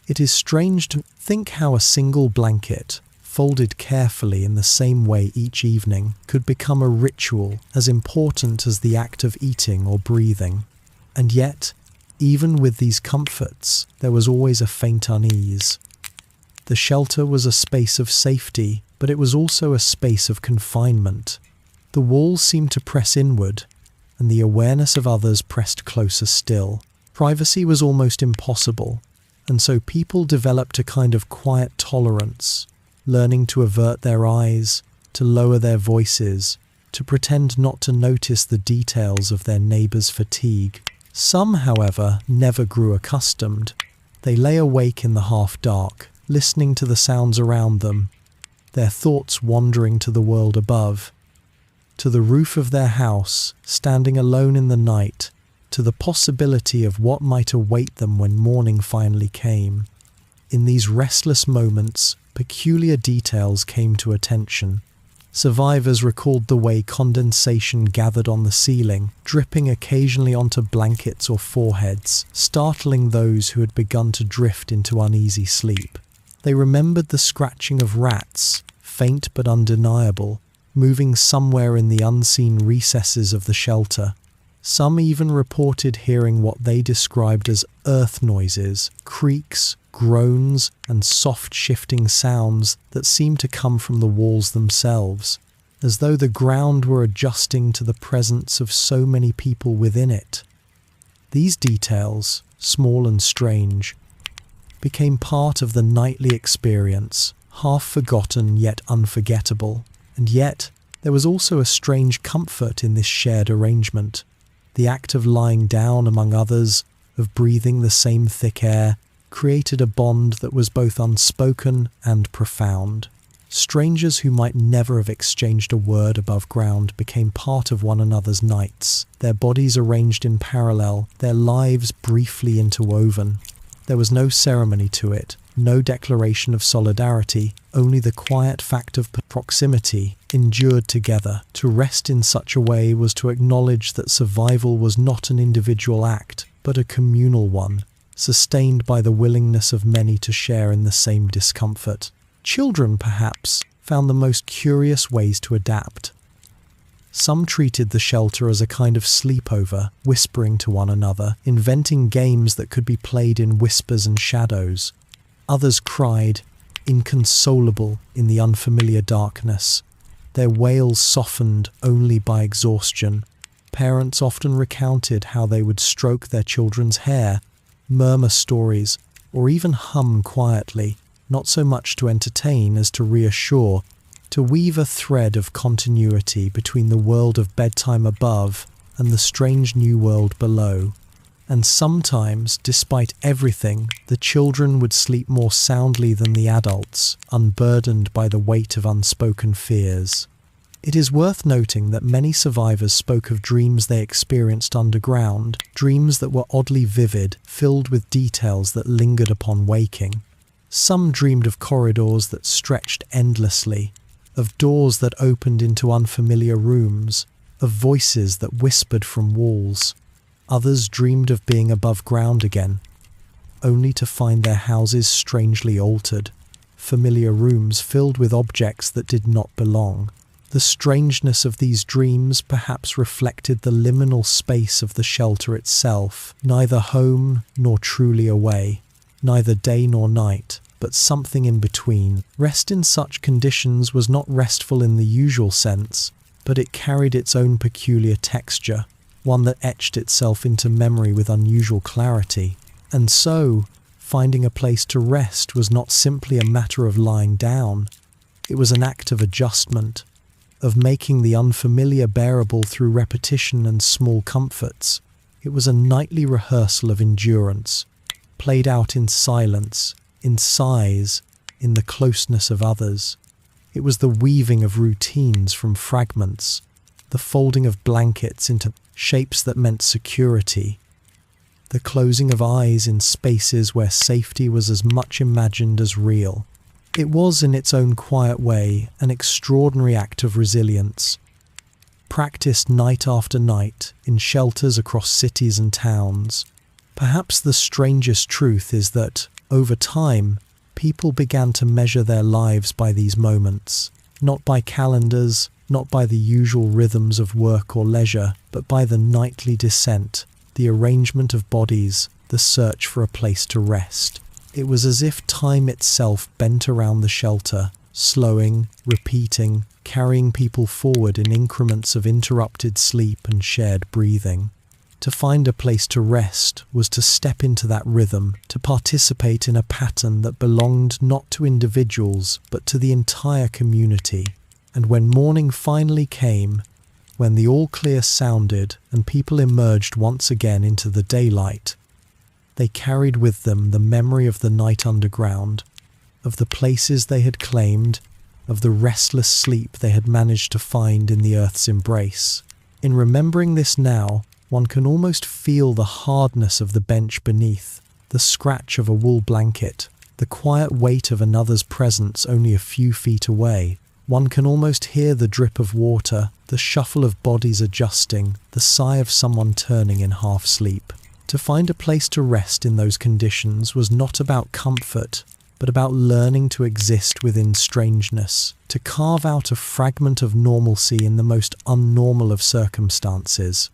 It is strange to think how a single blanket, folded carefully in the same way each evening, could become a ritual as important as the act of eating or breathing. And yet, even with these comforts, there was always a faint unease. The shelter was a space of safety, but it was also a space of confinement. The walls seemed to press inward, and the awareness of others pressed closer still. Privacy was almost impossible, and so people developed a kind of quiet tolerance, learning to avert their eyes, to lower their voices, to pretend not to notice the details of their neighbor's fatigue. Some, however, never grew accustomed. They lay awake in the half-dark, listening to the sounds around them, their thoughts wandering to the world above, to the roof of their house, standing alone in the night, to the possibility of what might await them when morning finally came. In these restless moments, peculiar details came to attention. Survivors recalled the way condensation gathered on the ceiling, dripping occasionally onto blankets or foreheads, startling those who had begun to drift into uneasy sleep. They remembered the scratching of rats, faint but undeniable, moving somewhere in the unseen recesses of the shelter. Some even reported hearing what they described as earth noises, creaks, groans, and soft shifting sounds that seemed to come from the walls themselves, as though the ground were adjusting to the presence of so many people within it. These details, small and strange, became part of the nightly experience, half forgotten yet unforgettable. And yet, there was also a strange comfort in this shared arrangement. The act of lying down among others, of breathing the same thick air, created a bond that was both unspoken and profound. Strangers who might never have exchanged a word above ground became part of one another's nights, their bodies arranged in parallel, their lives briefly interwoven. There was no ceremony to it, no declaration of solidarity, only the quiet fact of proximity, endured together. To rest in such a way was to acknowledge that survival was not an individual act, but a communal one, sustained by the willingness of many to share in the same discomfort. Children, perhaps, found the most curious ways to adapt. Some treated the shelter as a kind of sleepover, whispering to one another, inventing games that could be played in whispers and shadows. Others cried, inconsolable in the unfamiliar darkness, their wails softened only by exhaustion. Parents often recounted how they would stroke their children's hair, murmur stories, or even hum quietly, not so much to entertain as to reassure, to weave a thread of continuity between the world of bedtime above and the strange new world below. And sometimes, despite everything, the children would sleep more soundly than the adults, unburdened by the weight of unspoken fears. It is worth noting that many survivors spoke of dreams they experienced underground, dreams that were oddly vivid, filled with details that lingered upon waking. Some dreamed of corridors that stretched endlessly, of doors that opened into unfamiliar rooms, of voices that whispered from walls. Others dreamed of being above ground again, only to find their houses strangely altered, familiar rooms filled with objects that did not belong. The strangeness of these dreams perhaps reflected the liminal space of the shelter itself, neither home nor truly away, neither day nor night, but something in between. Rest in such conditions was not restful in the usual sense, but it carried its own peculiar texture, one that etched itself into memory with unusual clarity. And so, finding a place to rest was not simply a matter of lying down. It was an act of adjustment, of making the unfamiliar bearable through repetition and small comforts. It was a nightly rehearsal of endurance, played out in silence, in sighs, in the closeness of others. It was the weaving of routines from fragments, the folding of blankets into shapes that meant security, the closing of eyes in spaces where safety was as much imagined as real. It was, in its own quiet way, an extraordinary act of resilience, practiced night after night in shelters across cities and towns. Perhaps the strangest truth is that, over time, people began to measure their lives by these moments, not by calendars, not by the usual rhythms of work or leisure, but by the nightly descent, the arrangement of bodies, the search for a place to rest. It was as if time itself bent around the shelter, slowing, repeating, carrying people forward in increments of interrupted sleep and shared breathing. To find a place to rest was to step into that rhythm, to participate in a pattern that belonged not to individuals but to the entire community. And when morning finally came, when the all-clear sounded and people emerged once again into the daylight, they carried with them the memory of the night underground, of the places they had claimed, of the restless sleep they had managed to find in the earth's embrace. In remembering this now, one can almost feel the hardness of the bench beneath, the scratch of a wool blanket, the quiet weight of another's presence only a few feet away. One can almost hear the drip of water, the shuffle of bodies adjusting, the sigh of someone turning in half-sleep. To find a place to rest in those conditions was not about comfort, but about learning to exist within strangeness, to carve out a fragment of normalcy in the most unnormal of circumstances.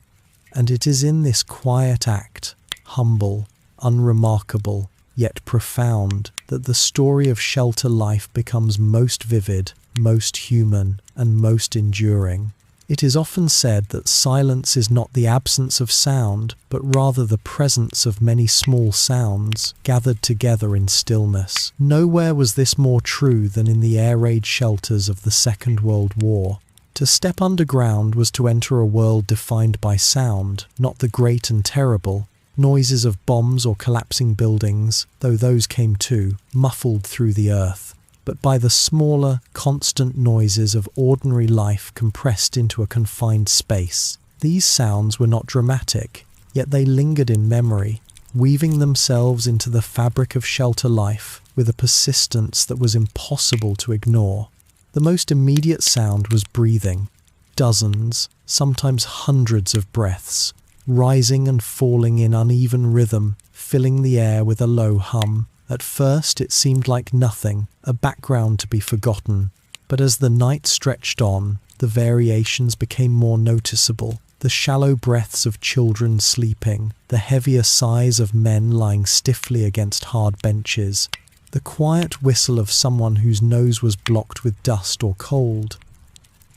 And it is in this quiet act, humble, unremarkable, yet profound, that the story of shelter life becomes most vivid, most human, and most enduring. It is often said that silence is not the absence of sound, but rather the presence of many small sounds gathered together in stillness. Nowhere was this more true than in the air raid shelters of the Second World War. To step underground was to enter a world defined by sound, not the great and terrible, noises of bombs or collapsing buildings, though those came too, muffled through the earth, but by the smaller, constant noises of ordinary life compressed into a confined space. These sounds were not dramatic, yet they lingered in memory, weaving themselves into the fabric of shelter life with a persistence that was impossible to ignore. The most immediate sound was breathing, dozens, sometimes hundreds of breaths, rising and falling in uneven rhythm, filling the air with a low hum. At first it seemed like nothing, a background to be forgotten, but as the night stretched on, the variations became more noticeable. The shallow breaths of children sleeping, the heavier sighs of men lying stiffly against hard benches, the quiet whistle of someone whose nose was blocked with dust or cold.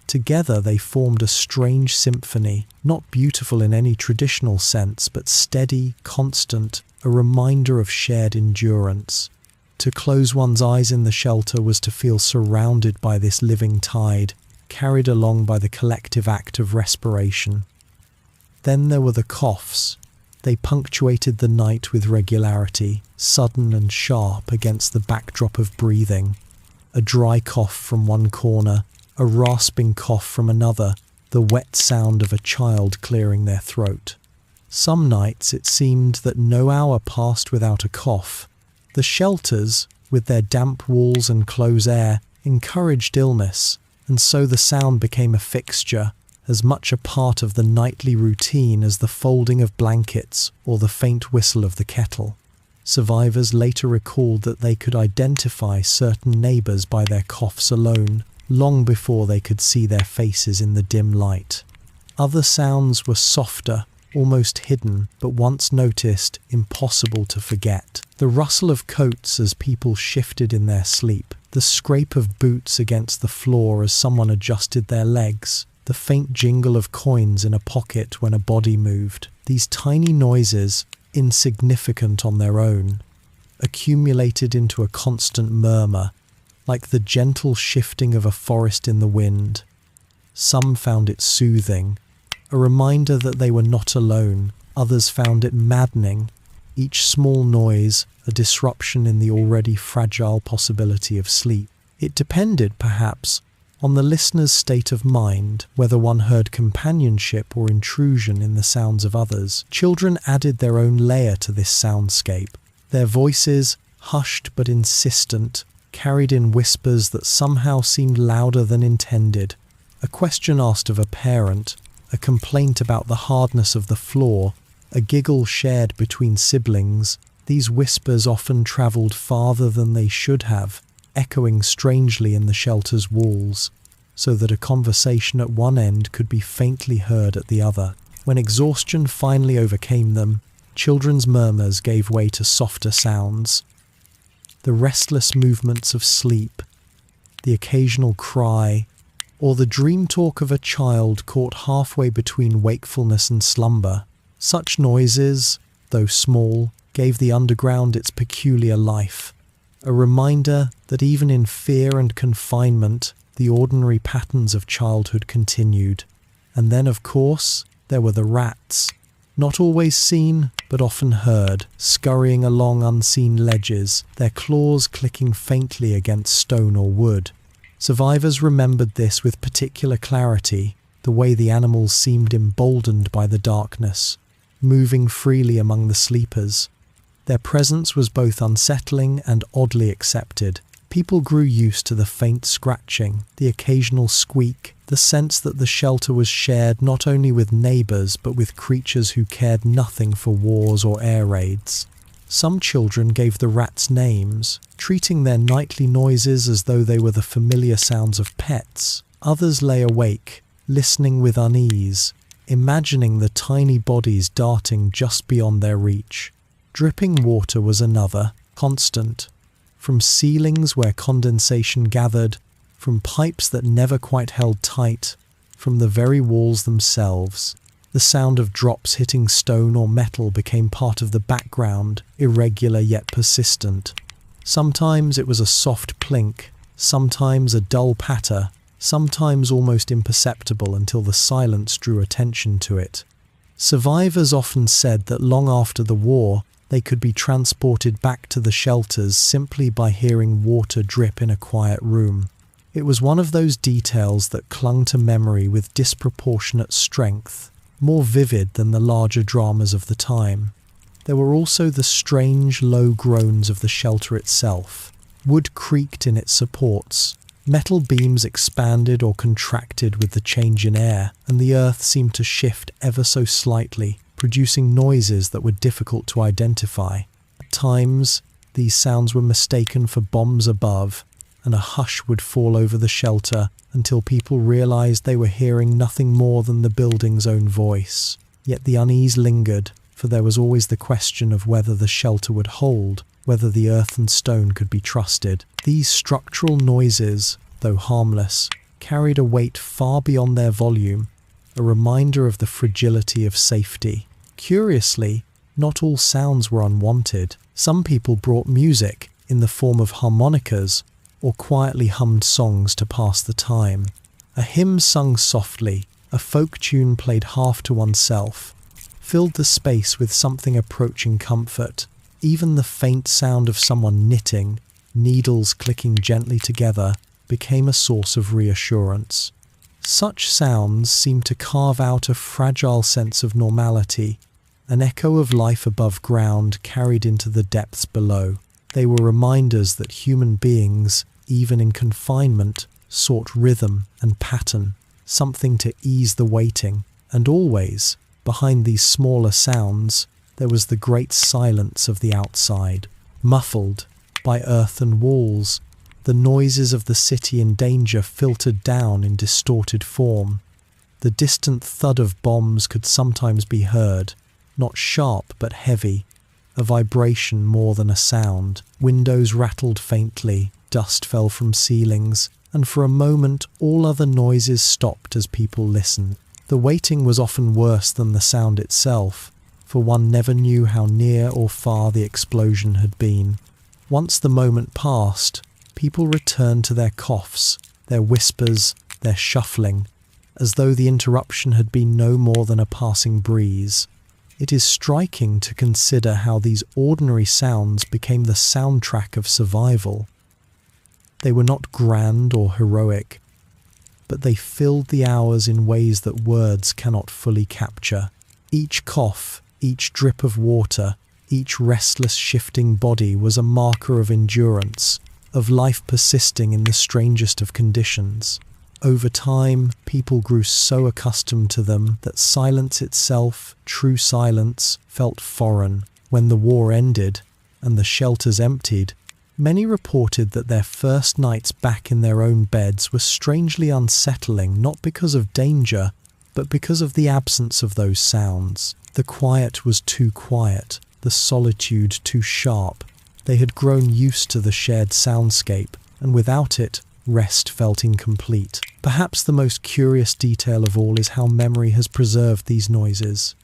Together they formed a strange symphony, not beautiful in any traditional sense, but steady, constant, a reminder of shared endurance. To close one's eyes in the shelter was to feel surrounded by this living tide, carried along by the collective act of respiration. Then there were the coughs. They punctuated the night with regularity, sudden and sharp against the backdrop of breathing. A dry cough from one corner, a rasping cough from another, the wet sound of a child clearing their throat. Some nights it seemed that no hour passed without a cough. The shelters, with their damp walls and close air, encouraged illness, and so the sound became a fixture, as much a part of the nightly routine as the folding of blankets or the faint whistle of the kettle. Survivors later recalled that they could identify certain neighbours by their coughs alone, long before they could see their faces in the dim light. Other sounds were softer, almost hidden, but once noticed, impossible to forget. The rustle of coats as people shifted in their sleep, the scrape of boots against the floor as someone adjusted their legs, the faint jingle of coins in a pocket when a body moved. These tiny noises, insignificant on their own, accumulated into a constant murmur, like the gentle shifting of a forest in the wind. Some found it soothing, a reminder that they were not alone. Others found it maddening, each small noise a disruption in the already fragile possibility of sleep. It depended, perhaps, on the listener's state of mind, whether one heard companionship or intrusion in the sounds of others. Children added their own layer to this soundscape. Their voices, hushed but insistent, carried in whispers that somehow seemed louder than intended. A question asked of a parent, a complaint about the hardness of the floor, a giggle shared between siblings. These whispers often travelled farther than they should have, echoing strangely in the shelter's walls, so that a conversation at one end could be faintly heard at the other. When exhaustion finally overcame them, children's murmurs gave way to softer sounds. The restless movements of sleep, the occasional cry, or the dream talk of a child caught halfway between wakefulness and slumber. Such noises, though small, gave the underground its peculiar life, a reminder that even in fear and confinement, the ordinary patterns of childhood continued. And then, of course, there were the rats, not always seen, but often heard, scurrying along unseen ledges, their claws clicking faintly against stone or wood. Survivors remembered this with particular clarity, the way the animals seemed emboldened by the darkness, moving freely among the sleepers. Their presence was both unsettling and oddly accepted. People grew used to the faint scratching, the occasional squeak, the sense that the shelter was shared not only with neighbours but with creatures who cared nothing for wars or air raids. Some children gave the rats names, treating their nightly noises as though they were the familiar sounds of pets. Others lay awake, listening with unease, imagining the tiny bodies darting just beyond their reach. Dripping water was another, constant. From ceilings where condensation gathered, from pipes that never quite held tight, from the very walls themselves. The sound of drops hitting stone or metal became part of the background, irregular yet persistent. Sometimes it was a soft plink, sometimes a dull patter, sometimes almost imperceptible until the silence drew attention to it. Survivors often said that long after the war, they could be transported back to the shelters simply by hearing water drip in a quiet room. It was one of those details that clung to memory with disproportionate strength, more vivid than the larger dramas of the time. There were also the strange, low groans of the shelter itself. Wood creaked in its supports, metal beams expanded or contracted with the change in air, and the earth seemed to shift ever so slightly, producing noises that were difficult to identify. At times, these sounds were mistaken for bombs above, and a hush would fall over the shelter until people realized they were hearing nothing more than the building's own voice. Yet the unease lingered, for there was always the question of whether the shelter would hold, whether the earth and stone could be trusted. These structural noises, though harmless, carried a weight far beyond their volume, a reminder of the fragility of safety. Curiously, not all sounds were unwanted. Some people brought music in the form of harmonicas or quietly hummed songs to pass the time. A hymn sung softly, a folk tune played half to oneself, filled the space with something approaching comfort. Even the faint sound of someone knitting, needles clicking gently together, became a source of reassurance. Such sounds seemed to carve out a fragile sense of normality, an echo of life above ground carried into the depths below. They were reminders that human beings, even in confinement, sought rhythm and pattern, something to ease the waiting. And always, behind these smaller sounds, there was the great silence of the outside. Muffled by earth and walls, the noises of the city in danger filtered down in distorted form. The distant thud of bombs could sometimes be heard, not sharp but heavy, a vibration more than a sound. Windows rattled faintly, dust fell from ceilings, and for a moment all other noises stopped as people listened. The waiting was often worse than the sound itself, for one never knew how near or far the explosion had been. Once the moment passed, people returned to their coughs, their whispers, their shuffling, as though the interruption had been no more than a passing breeze. It is striking to consider how these ordinary sounds became the soundtrack of survival. They were not grand or heroic, but they filled the hours in ways that words cannot fully capture. Each cough, each drip of water, each restless shifting body was a marker of endurance, of life persisting in the strangest of conditions. Over time, people grew so accustomed to them that silence itself, true silence, felt foreign. When the war ended and the shelters emptied, many reported that their first nights back in their own beds were strangely unsettling, not because of danger, but because of the absence of those sounds. The quiet was too quiet, the solitude too sharp. They had grown used to the shared soundscape, and without it, rest felt incomplete. Perhaps the most curious detail of all is how memory has preserved these noises.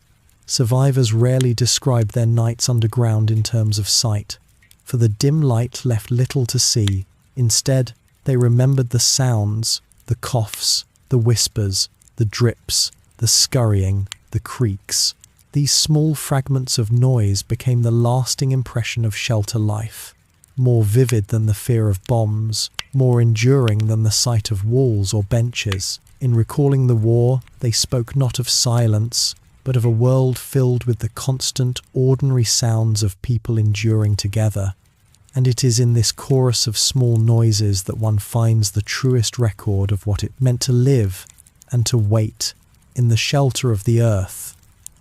Survivors rarely describe their nights underground in terms of sight, for the dim light left little to see. Instead, they remembered the sounds, the coughs, the whispers, the drips, the scurrying, the creaks. These small fragments of noise became the lasting impression of shelter life, more vivid than the fear of bombs, more enduring than the sight of walls or benches. In recalling the war, they spoke not of silence, but of a world filled with the constant, ordinary sounds of people enduring together. And it is in this chorus of small noises that one finds the truest record of what it meant to live and to wait in the shelter of the earth.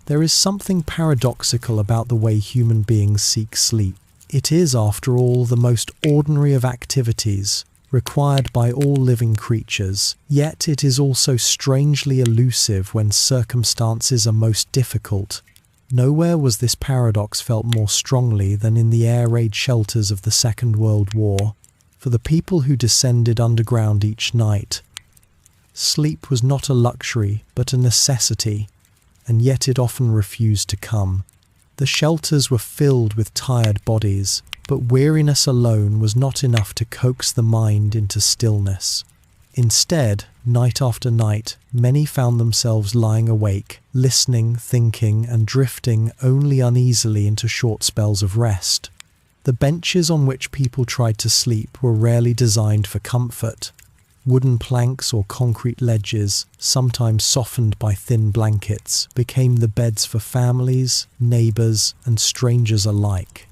There is something paradoxical about the way human beings seek sleep. It is, after all, the most ordinary of activities, required by all living creatures, yet it is also strangely elusive when circumstances are most difficult. Nowhere was this paradox felt more strongly than in the air raid shelters of the Second World War. For the people who descended underground each night, sleep was not a luxury but a necessity, and yet it often refused to come. The shelters were filled with tired bodies, but weariness alone was not enough to coax the mind into stillness. Instead, night after night, many found themselves lying awake, listening, thinking, and drifting only uneasily into short spells of rest. The benches on which people tried to sleep were rarely designed for comfort. Wooden planks or concrete ledges, sometimes softened by thin blankets, became the beds for families, neighbours, and strangers alike.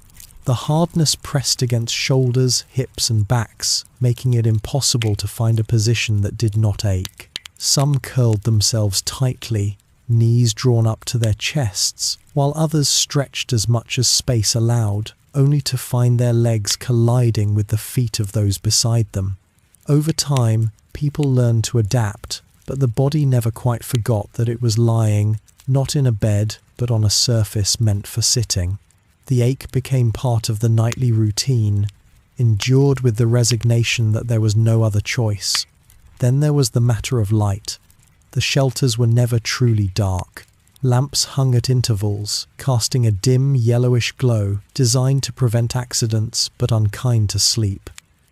The hardness pressed against shoulders, hips, and backs, making it impossible to find a position that did not ache. Some curled themselves tightly, knees drawn up to their chests, while others stretched as much as space allowed, only to find their legs colliding with the feet of those beside them. Over time, people learned to adapt, but the body never quite forgot that it was lying, not in a bed, but on a surface meant for sitting. The ache became part of the nightly routine, endured with the resignation that there was no other choice. Then there was the matter of light. The shelters were never truly dark. Lamps hung at intervals, casting a dim, yellowish glow, designed to prevent accidents but unkind to sleep.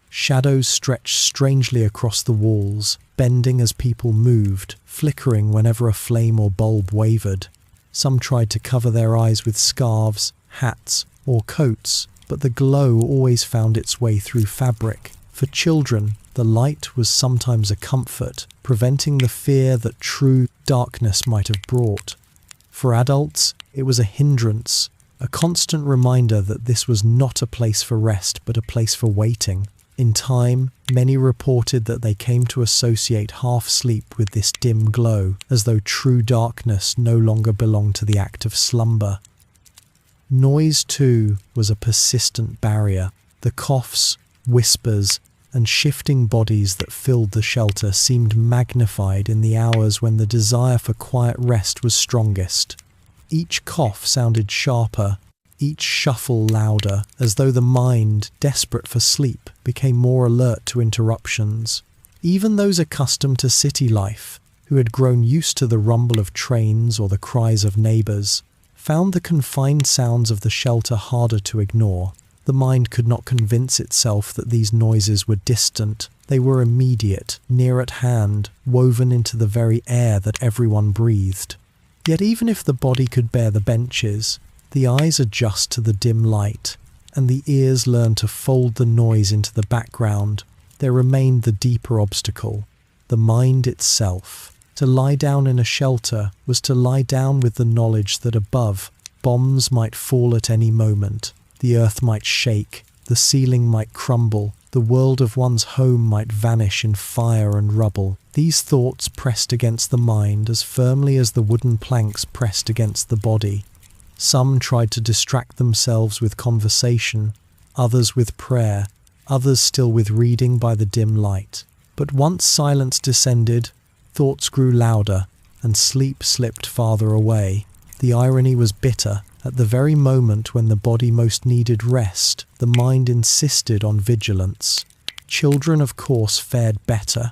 Shadows stretched strangely across the walls, bending as people moved, flickering whenever a flame or bulb wavered. Some tried to cover their eyes with scarves, hats, or coats, but the glow always found its way through fabric. For children, the light was sometimes a comfort, preventing the fear that true darkness might have brought. For adults, it was a hindrance, a constant reminder that this was not a place for rest but a place for waiting. In time, many reported that they came to associate half-sleep with this dim glow, as though true darkness no longer belonged to the act of slumber. Noise, too, was a persistent barrier. The coughs, whispers, and shifting bodies that filled the shelter seemed magnified in the hours when the desire for quiet rest was strongest. Each cough sounded sharper, each shuffle louder, as though the mind, desperate for sleep, became more alert to interruptions. Even those accustomed to city life, who had grown used to the rumble of trains or the cries of neighbours, found the confined sounds of the shelter harder to ignore. The mind could not convince itself that these noises were distant. They were immediate, near at hand, woven into the very air that everyone breathed. Yet even if the body could bear the benches, the eyes adjust to the dim light, and the ears learn to fold the noise into the background. There remained the deeper obstacle, the mind itself. To lie down in a shelter was to lie down with the knowledge that above, bombs might fall at any moment, the earth might shake, the ceiling might crumble, the world of one's home might vanish in fire and rubble. These thoughts pressed against the mind as firmly as the wooden planks pressed against the body. Some tried to distract themselves with conversation, others with prayer, others still with reading by the dim light. But once silence descended, thoughts grew louder, and sleep slipped farther away. The irony was bitter. At the very moment when the body most needed rest, the mind insisted on vigilance. Children, of course, fared better.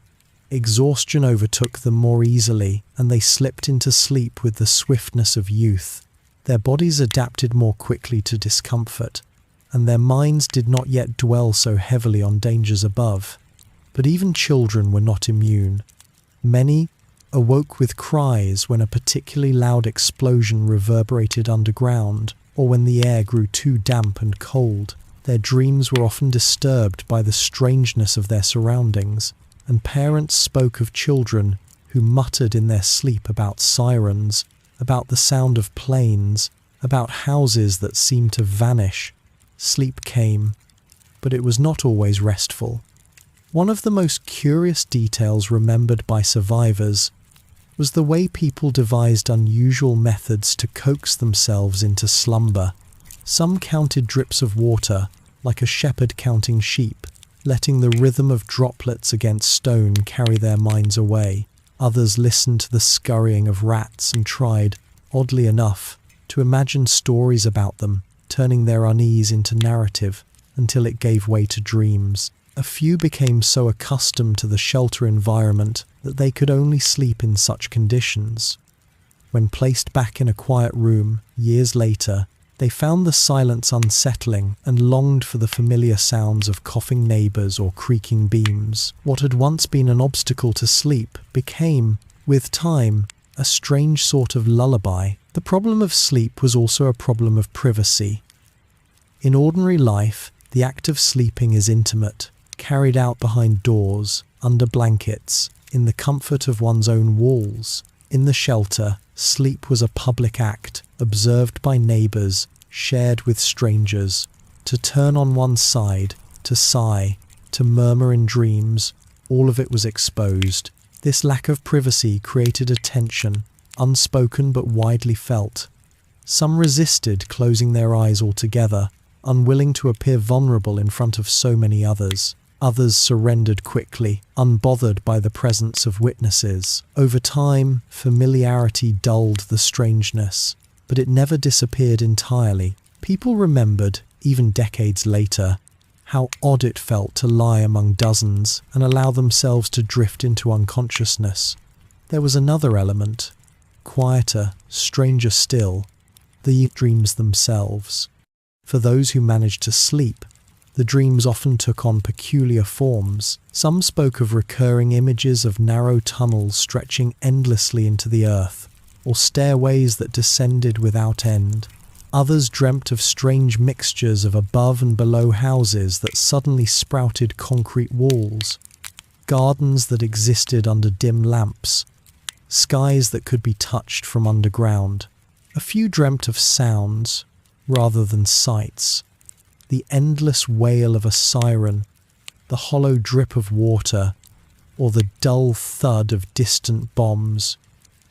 Exhaustion overtook them more easily, and they slipped into sleep with the swiftness of youth. Their bodies adapted more quickly to discomfort, and their minds did not yet dwell so heavily on dangers above. But even children were not immune. Many awoke with cries when a particularly loud explosion reverberated underground, or when the air grew too damp and cold. Their dreams were often disturbed by the strangeness of their surroundings, and parents spoke of children who muttered in their sleep about sirens, about the sound of planes, about houses that seemed to vanish. Sleep came, but it was not always restful. One of the most curious details remembered by survivors was the way people devised unusual methods to coax themselves into slumber. Some counted drips of water, like a shepherd counting sheep, letting the rhythm of droplets against stone carry their minds away. Others listened to the scurrying of rats and tried, oddly enough, to imagine stories about them, turning their unease into narrative until it gave way to dreams. A few became so accustomed to the shelter environment that they could only sleep in such conditions. When placed back in a quiet room, years later, they found the silence unsettling and longed for the familiar sounds of coughing neighbours or creaking beams. What had once been an obstacle to sleep became, with time, a strange sort of lullaby. The problem of sleep was also a problem of privacy. In ordinary life, the act of sleeping is intimate, carried out behind doors, under blankets, in the comfort of one's own walls. In the shelter, sleep was a public act, observed by neighbours, shared with strangers. To turn on one side, to sigh, to murmur in dreams, all of it was exposed. This lack of privacy created a tension, unspoken but widely felt. Some resisted closing their eyes altogether, unwilling to appear vulnerable in front of so many others. Others surrendered quickly, unbothered by the presence of witnesses. Over time, familiarity dulled the strangeness, but it never disappeared entirely. People remembered, even decades later, how odd it felt to lie among dozens and allow themselves to drift into unconsciousness. There was another element, quieter, stranger still, the dreams themselves. For those who managed to sleep, the dreams often took on peculiar forms. Some spoke of recurring images of narrow tunnels stretching endlessly into the earth, or stairways that descended without end. Others dreamt of strange mixtures of above and below houses that suddenly sprouted concrete walls, gardens that existed under dim lamps, skies that could be touched from underground. A few dreamt of sounds rather than sights. The endless wail of a siren, the hollow drip of water, or the dull thud of distant bombs,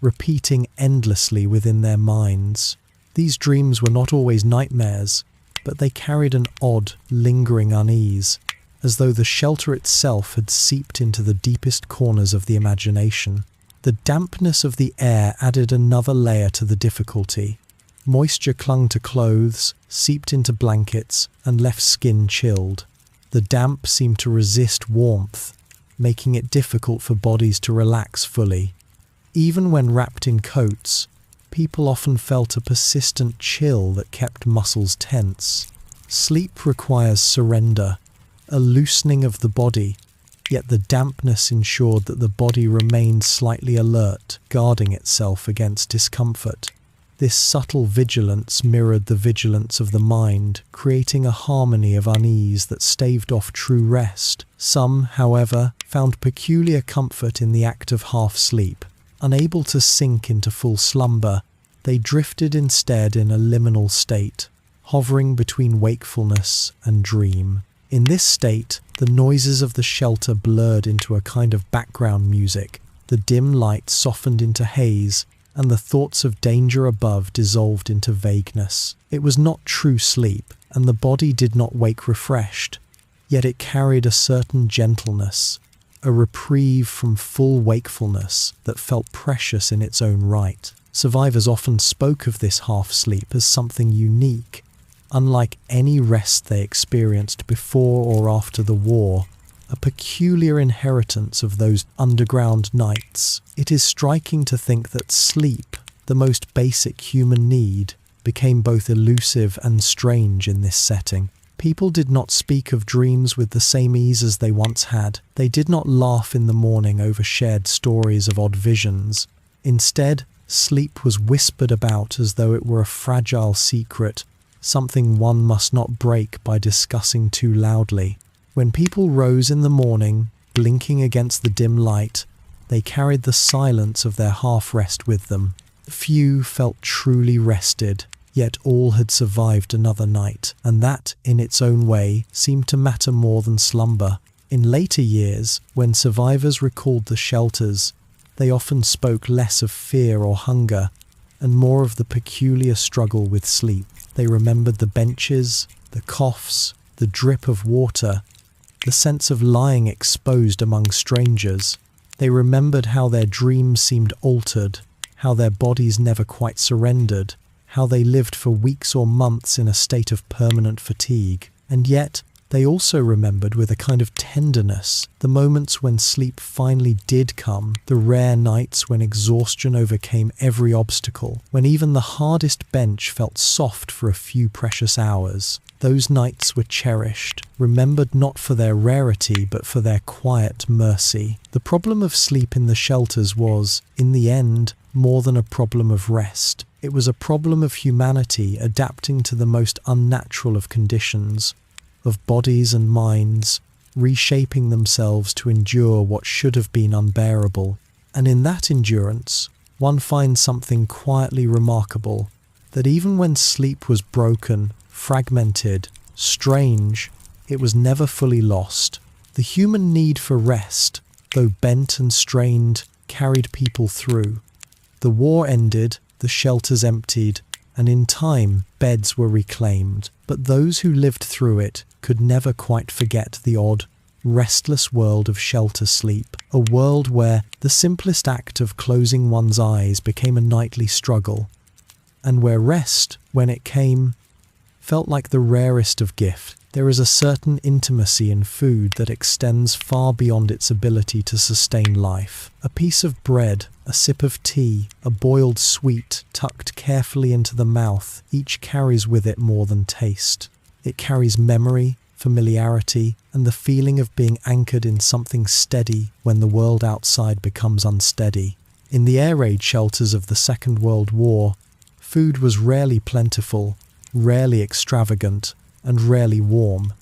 repeating endlessly within their minds. These dreams were not always nightmares, but they carried an odd, lingering unease, as though the shelter itself had seeped into the deepest corners of the imagination. The dampness of the air added another layer to the difficulty. Moisture clung to clothes, seeped into blankets, and left skin chilled. The damp seemed to resist warmth, making it difficult for bodies to relax fully. Even when wrapped in coats, people often felt a persistent chill that kept muscles tense. Sleep requires surrender, a loosening of the body, yet the dampness ensured that the body remained slightly alert, guarding itself against discomfort. This subtle vigilance mirrored the vigilance of the mind, creating a harmony of unease that staved off true rest. Some, however, found peculiar comfort in the act of half-sleep. Unable to sink into full slumber, they drifted instead in a liminal state, hovering between wakefulness and dream. In this state, the noises of the shelter blurred into a kind of background music, the dim light softened into haze, and the thoughts of danger above dissolved into vagueness. It was not true sleep, and the body did not wake refreshed, yet it carried a certain gentleness, a reprieve from full wakefulness that felt precious in its own right. Survivors often spoke of this half-sleep as something unique, unlike any rest they experienced before or after the war, a peculiar inheritance of those underground nights. It is striking to think that sleep, the most basic human need, became both elusive and strange in this setting. People did not speak of dreams with the same ease as they once had. They did not laugh in the morning over shared stories of odd visions. Instead, sleep was whispered about as though it were a fragile secret, something one must not break by discussing too loudly. When people rose in the morning, blinking against the dim light, they carried the silence of their half-rest with them. Few felt truly rested, yet all had survived another night, and that, in its own way, seemed to matter more than slumber. In later years, when survivors recalled the shelters, they often spoke less of fear or hunger, and more of the peculiar struggle with sleep. They remembered the benches, the coughs, the drip of water, the sense of lying exposed among strangers. They remembered how their dreams seemed altered, how their bodies never quite surrendered, how they lived for weeks or months in a state of permanent fatigue. And yet, they also remembered with a kind of tenderness the moments when sleep finally did come, the rare nights when exhaustion overcame every obstacle, when even the hardest bench felt soft for a few precious hours. Those nights were cherished, remembered not for their rarity but for their quiet mercy. The problem of sleep in the shelters was, in the end, more than a problem of rest. It was a problem of humanity adapting to the most unnatural of conditions, of bodies and minds, reshaping themselves to endure what should have been unbearable. And in that endurance, one finds something quietly remarkable, that even when sleep was broken, fragmented, strange, it was never fully lost. The human need for rest, though bent and strained, carried people through. The war ended, the shelters emptied, and in time, beds were reclaimed. But those who lived through it could never quite forget the odd, restless world of shelter sleep, a world where the simplest act of closing one's eyes became a nightly struggle, and where rest, when it came, felt like the rarest of gifts. There is a certain intimacy in food that extends far beyond its ability to sustain life. A piece of bread, a sip of tea, a boiled sweet tucked carefully into the mouth, each carries with it more than taste. It carries memory, familiarity, and the feeling of being anchored in something steady when the world outside becomes unsteady. In the air raid shelters of the Second World War, food was rarely plentiful, rarely extravagant, and rarely warm,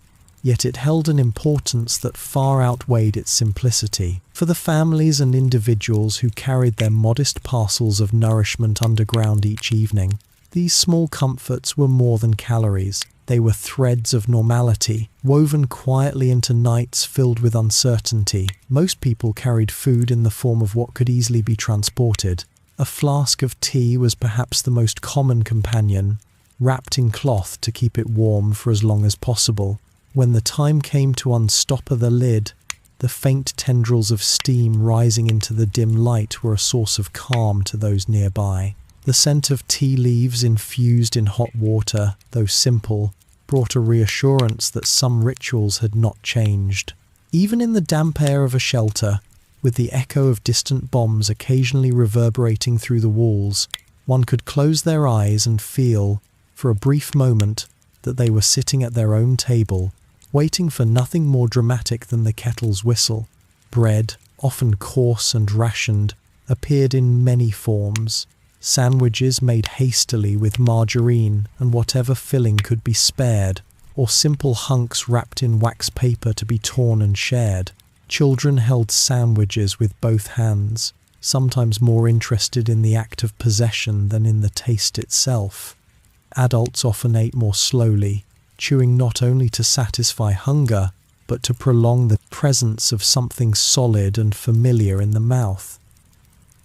yet it held an importance that far outweighed its simplicity. For the families and individuals who carried their modest parcels of nourishment underground each evening, these small comforts were more than calories. They were threads of normality, woven quietly into nights filled with uncertainty. Most people carried food in the form of what could easily be transported. A flask of tea was perhaps the most common companion, wrapped in cloth to keep it warm for as long as possible. When the time came to unstop the lid, the faint tendrils of steam rising into the dim light were a source of calm to those nearby. The scent of tea leaves infused in hot water, though simple, brought a reassurance that some rituals had not changed. Even in the damp air of a shelter, with the echo of distant bombs occasionally reverberating through the walls, one could close their eyes and feel, for a brief moment, that they were sitting at their own table, waiting for nothing more dramatic than the kettle's whistle. Bread, often coarse and rationed, appeared in many forms. Sandwiches made hastily with margarine and whatever filling could be spared, or simple hunks wrapped in wax paper to be torn and shared. Children held sandwiches with both hands, sometimes more interested in the act of possession than in the taste itself. Adults often ate more slowly, chewing not only to satisfy hunger, but to prolong the presence of something solid and familiar in the mouth.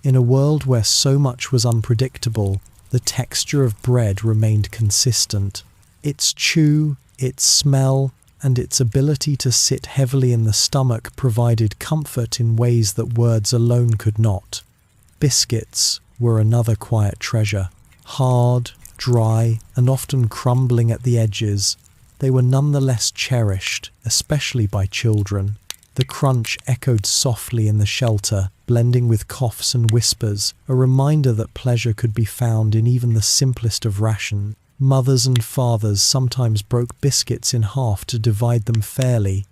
In a world where so much was unpredictable, the texture of bread remained consistent. Its chew, its smell, and its ability to sit heavily in the stomach provided comfort in ways that words alone could not. Biscuits were another quiet treasure. Hard, dry, and often crumbling at the edges, they were nonetheless cherished, especially by children. The crunch echoed softly in the shelter, blending with coughs and whispers, a reminder that pleasure could be found in even the simplest of rations. Mothers and fathers sometimes broke biscuits in half to divide them fairly,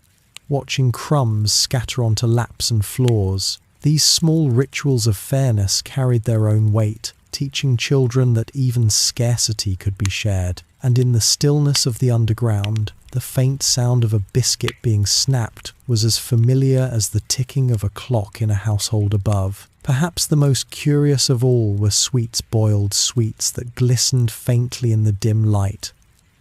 watching crumbs scatter onto laps and floors. These small rituals of fairness carried their own weight, teaching children that even scarcity could be shared. And in the stillness of the underground, the faint sound of a biscuit being snapped was as familiar as the ticking of a clock in a household above. Perhaps the most curious of all were boiled sweets that glistened faintly in the dim light,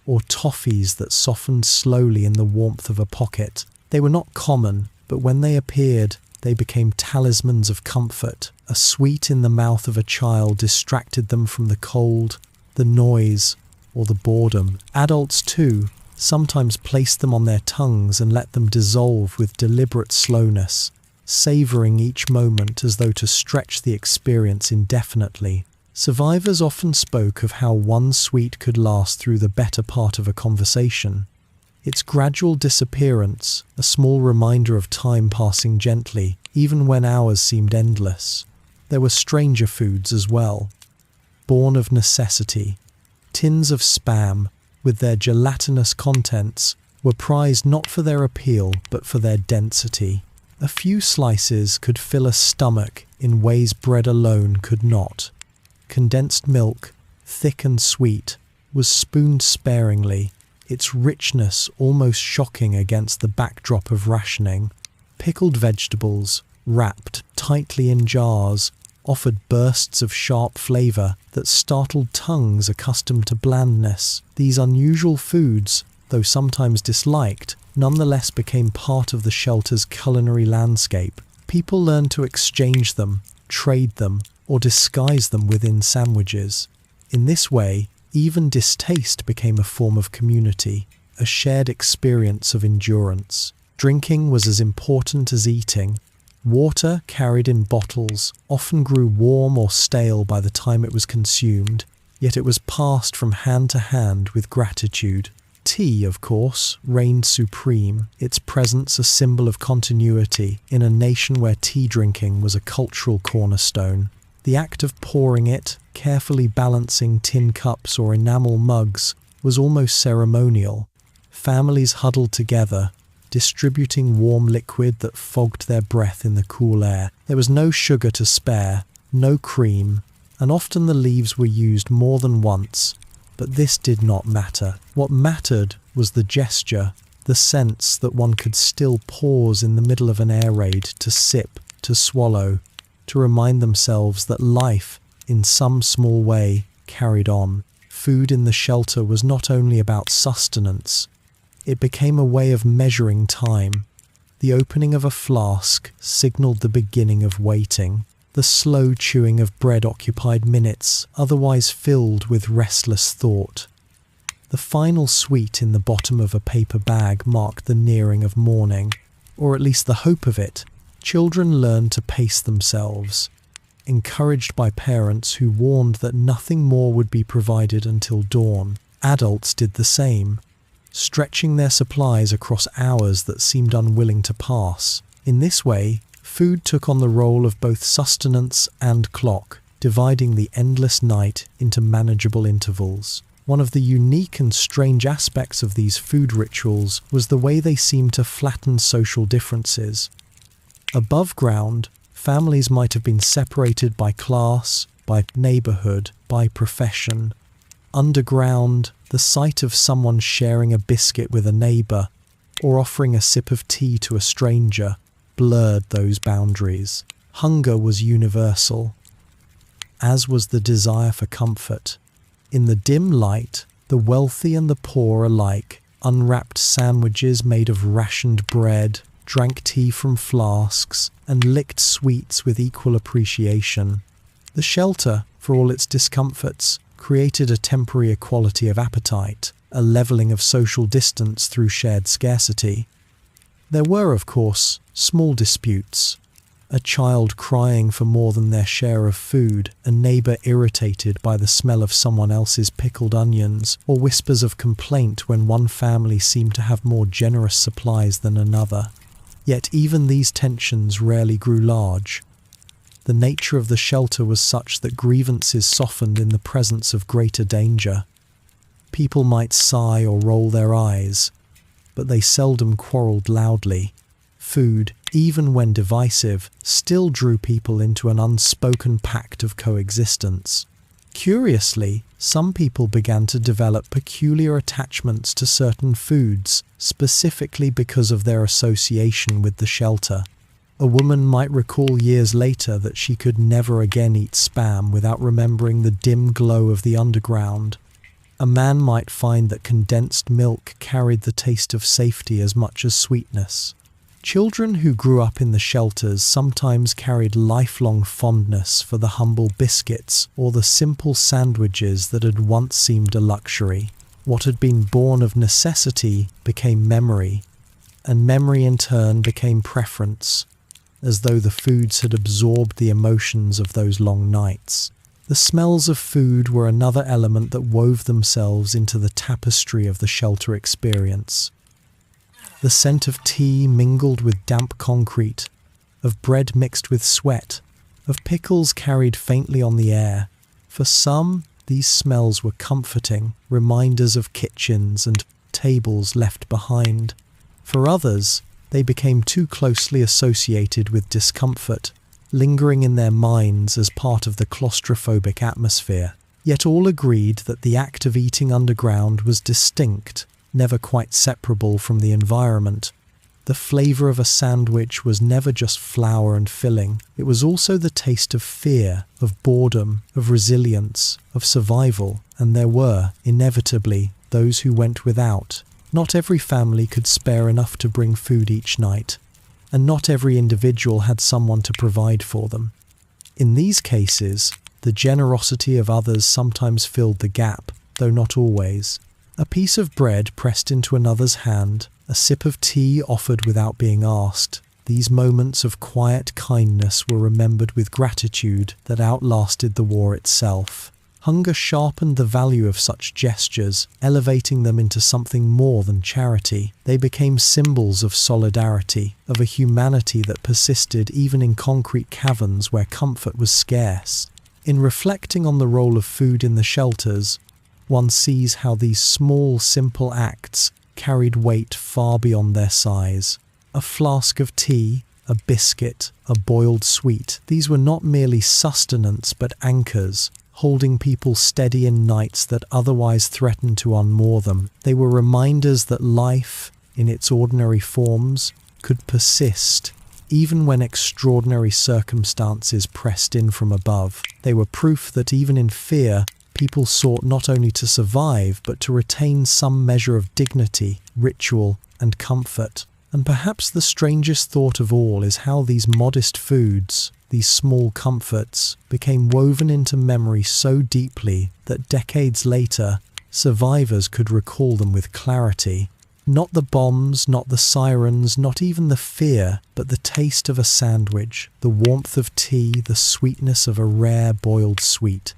or toffees that softened slowly in the warmth of a pocket. They were not common, but when they appeared, they became talismans of comfort. A sweet in the mouth of a child distracted them from the cold, the noise, or the boredom. Adults, too, sometimes placed them on their tongues and let them dissolve with deliberate slowness, savouring each moment as though to stretch the experience indefinitely. Survivors often spoke of how one sweet could last through the better part of a conversation. Its gradual disappearance, a small reminder of time passing gently, even when hours seemed endless. There were stranger foods as well. Born of necessity, tins of Spam, with their gelatinous contents, were prized not for their appeal but for their density. A few slices could fill a stomach in ways bread alone could not. Condensed milk, thick and sweet, was spooned sparingly, its richness almost shocking against the backdrop of rationing. Pickled vegetables, wrapped tightly in jars, offered bursts of sharp flavour that startled tongues accustomed to blandness. These unusual foods, though sometimes disliked, nonetheless became part of the shelter's culinary landscape. People learned to exchange them, trade them, or disguise them within sandwiches. In this way, even distaste became a form of community, a shared experience of endurance. Drinking was as important as eating. Water, carried in bottles, often grew warm or stale by the time it was consumed, yet it was passed from hand to hand with gratitude. Tea, of course, reigned supreme, its presence a symbol of continuity in a nation where tea drinking was a cultural cornerstone. The act of pouring it, carefully balancing tin cups or enamel mugs, was almost ceremonial. Families huddled together, distributing warm liquid that fogged their breath in the cool air. There was no sugar to spare, no cream, and often the leaves were used more than once. But this did not matter. What mattered was the gesture, the sense that one could still pause in the middle of an air raid to sip, to swallow, to remind themselves that life, in some small way, carried on. Food in the shelter was not only about sustenance, it became a way of measuring time. The opening of a flask signalled the beginning of waiting. The slow chewing of bread occupied minutes, otherwise filled with restless thought. The final sweet in the bottom of a paper bag marked the nearing of morning, or at least the hope of it. Children learned to pace themselves, encouraged by parents who warned that nothing more would be provided until dawn. Adults did the same, stretching their supplies across hours that seemed unwilling to pass. In this way, food took on the role of both sustenance and clock, dividing the endless night into manageable intervals. One of the unique and strange aspects of these food rituals was the way they seemed to flatten social differences. Above ground, families might have been separated by class, by neighborhood, by profession. Underground, the sight of someone sharing a biscuit with a neighbor or offering a sip of tea to a stranger blurred those boundaries. Hunger was universal, as was the desire for comfort. In the dim light, the wealthy and the poor alike unwrapped sandwiches made of rationed bread, drank tea from flasks, and licked sweets with equal appreciation. The shelter, for all its discomforts, created a temporary equality of appetite, a leveling of social distance through shared scarcity. There were, of course, small disputes. A child crying for more than their share of food, a neighbor irritated by the smell of someone else's pickled onions, or whispers of complaint when one family seemed to have more generous supplies than another. Yet even these tensions rarely grew large. The nature of the shelter was such that grievances softened in the presence of greater danger. People might sigh or roll their eyes, but they seldom quarreled loudly. Food, even when divisive, still drew people into an unspoken pact of coexistence. Curiously, some people began to develop peculiar attachments to certain foods, specifically because of their association with the shelter. A woman might recall years later that she could never again eat spam without remembering the dim glow of the underground. A man might find that condensed milk carried the taste of safety as much as sweetness. Children who grew up in the shelters sometimes carried lifelong fondness for the humble biscuits or the simple sandwiches that had once seemed a luxury. What had been born of necessity became memory, and memory in turn became preference, as though the foods had absorbed the emotions of those long nights. The smells of food were another element that wove themselves into the tapestry of the shelter experience. The scent of tea mingled with damp concrete, of bread mixed with sweat, of pickles carried faintly on the air. For some, these smells were comforting, reminders of kitchens and tables left behind. For others, they became too closely associated with discomfort, lingering in their minds as part of the claustrophobic atmosphere. Yet all agreed that the act of eating underground was distinct, never quite separable from the environment. The flavor of a sandwich was never just flour and filling. It was also the taste of fear, of boredom, of resilience, of survival, and there were, inevitably, those who went without. Not every family could spare enough to bring food each night, and not every individual had someone to provide for them. In these cases, the generosity of others sometimes filled the gap, though not always. A piece of bread pressed into another's hand, a sip of tea offered without being asked. These moments of quiet kindness were remembered with gratitude that outlasted the war itself. Hunger sharpened the value of such gestures, elevating them into something more than charity. They became symbols of solidarity, of a humanity that persisted even in concrete caverns where comfort was scarce. In reflecting on the role of food in the shelters, one sees how these small, simple acts carried weight far beyond their size. A flask of tea, a biscuit, a boiled sweet. These were not merely sustenance but anchors, holding people steady in nights that otherwise threatened to unmoor them. They were reminders that life, in its ordinary forms, could persist, even when extraordinary circumstances pressed in from above. They were proof that even in fear, people sought not only to survive, but to retain some measure of dignity, ritual, and comfort. And perhaps the strangest thought of all is how these modest foods, these small comforts, became woven into memory so deeply that decades later, survivors could recall them with clarity. Not the bombs, not the sirens, not even the fear, but the taste of a sandwich, the warmth of tea, the sweetness of a rare boiled sweet.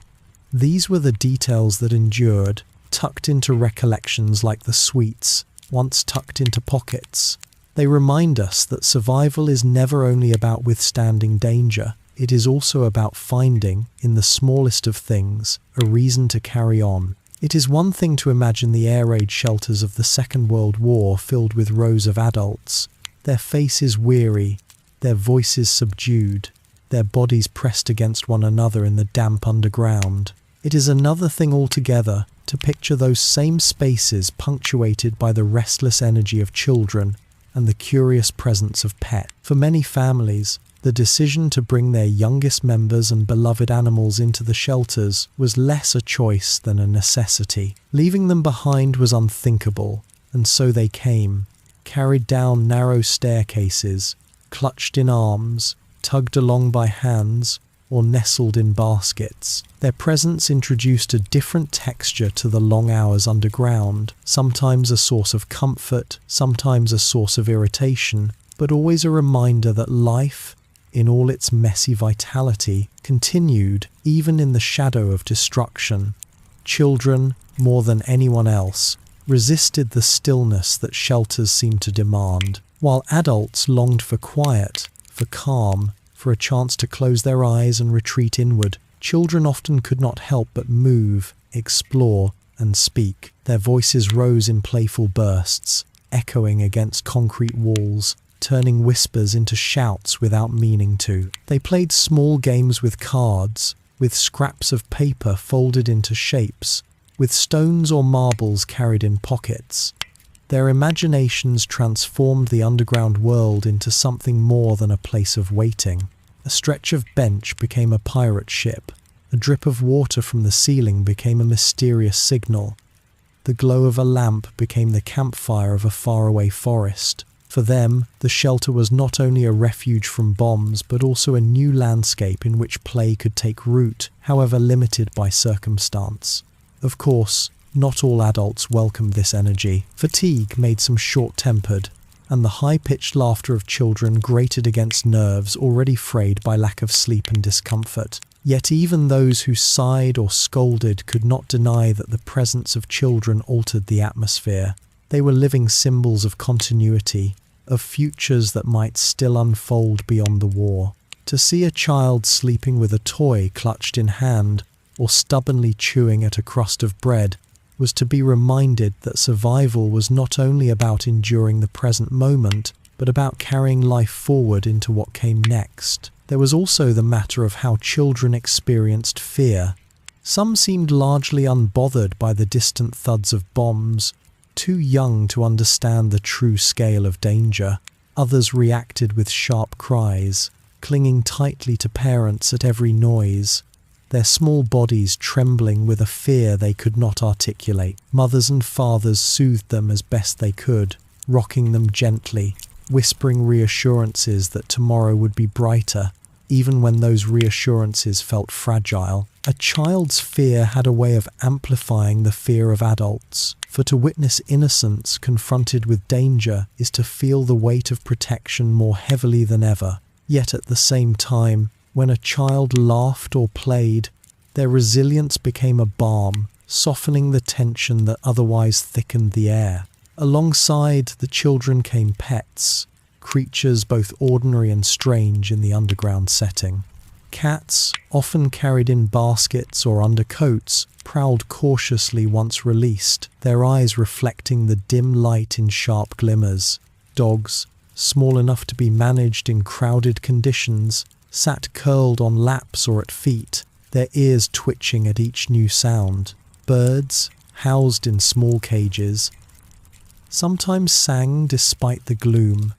These were the details that endured, tucked into recollections like the sweets, once tucked into pockets. They remind us that survival is never only about withstanding danger, it is also about finding, in the smallest of things, a reason to carry on. It is one thing to imagine the air raid shelters of the Second World War filled with rows of adults, their faces weary, their voices subdued, their bodies pressed against one another in the damp underground. It is another thing altogether to picture those same spaces punctuated by the restless energy of children and the curious presence of pets. For many families, the decision to bring their youngest members and beloved animals into the shelters was less a choice than a necessity. Leaving them behind was unthinkable, and so they came, carried down narrow staircases, clutched in arms, tugged along by hands, or nestled in baskets. Their presence introduced a different texture to the long hours underground, sometimes a source of comfort, sometimes a source of irritation, but always a reminder that life, in all its messy vitality, continued even in the shadow of destruction. Children, more than anyone else, resisted the stillness that shelters seemed to demand, while adults longed for quiet, for calm, for a chance to close their eyes and retreat inward. Children often could not help but move, explore, and speak. Their voices rose in playful bursts, echoing against concrete walls, turning whispers into shouts without meaning to. They played small games with cards, with scraps of paper folded into shapes, with stones or marbles carried in pockets. Their imaginations transformed the underground world into something more than a place of waiting. A stretch of bench became a pirate ship. A drip of water from the ceiling became a mysterious signal. The glow of a lamp became the campfire of a faraway forest. For them, the shelter was not only a refuge from bombs, but also a new landscape in which play could take root, however limited by circumstance. Of course, not all adults welcomed this energy. Fatigue made some short-tempered, and the high-pitched laughter of children grated against nerves already frayed by lack of sleep and discomfort. Yet even those who sighed or scolded could not deny that the presence of children altered the atmosphere. They were living symbols of continuity, of futures that might still unfold beyond the war. To see a child sleeping with a toy clutched in hand, or stubbornly chewing at a crust of bread, was to be reminded that survival was not only about enduring the present moment, but about carrying life forward into what came next. There was also the matter of how children experienced fear. Some seemed largely unbothered by the distant thuds of bombs, too young to understand the true scale of danger. Others reacted with sharp cries, clinging tightly to parents at every noise, their small bodies trembling with a fear they could not articulate. Mothers and fathers soothed them as best they could, rocking them gently, whispering reassurances that tomorrow would be brighter, even when those reassurances felt fragile. A child's fear had a way of amplifying the fear of adults, for to witness innocence confronted with danger is to feel the weight of protection more heavily than ever. Yet at the same time, when a child laughed or played, their resilience became a balm, softening the tension that otherwise thickened the air. Alongside the children came pets, creatures both ordinary and strange in the underground setting. Cats, often carried in baskets or under coats, prowled cautiously once released, their eyes reflecting the dim light in sharp glimmers. Dogs, small enough to be managed in crowded conditions, sat curled on laps or at feet, their ears twitching at each new sound. Birds, housed in small cages, sometimes sang despite the gloom,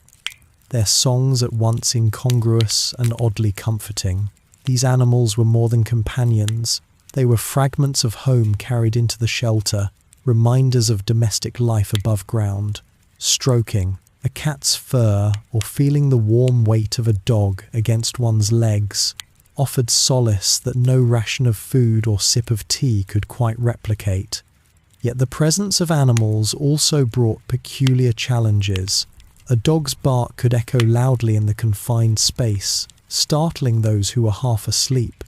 their songs at once incongruous and oddly comforting. These animals were more than companions. They were fragments of home carried into the shelter, reminders of domestic life above ground. Stroking a cat's fur or feeling the warm weight of a dog against one's legs offered solace that no ration of food or sip of tea could quite replicate. Yet the presence of animals also brought peculiar challenges. A dog's bark could echo loudly in the confined space, startling those who were half asleep.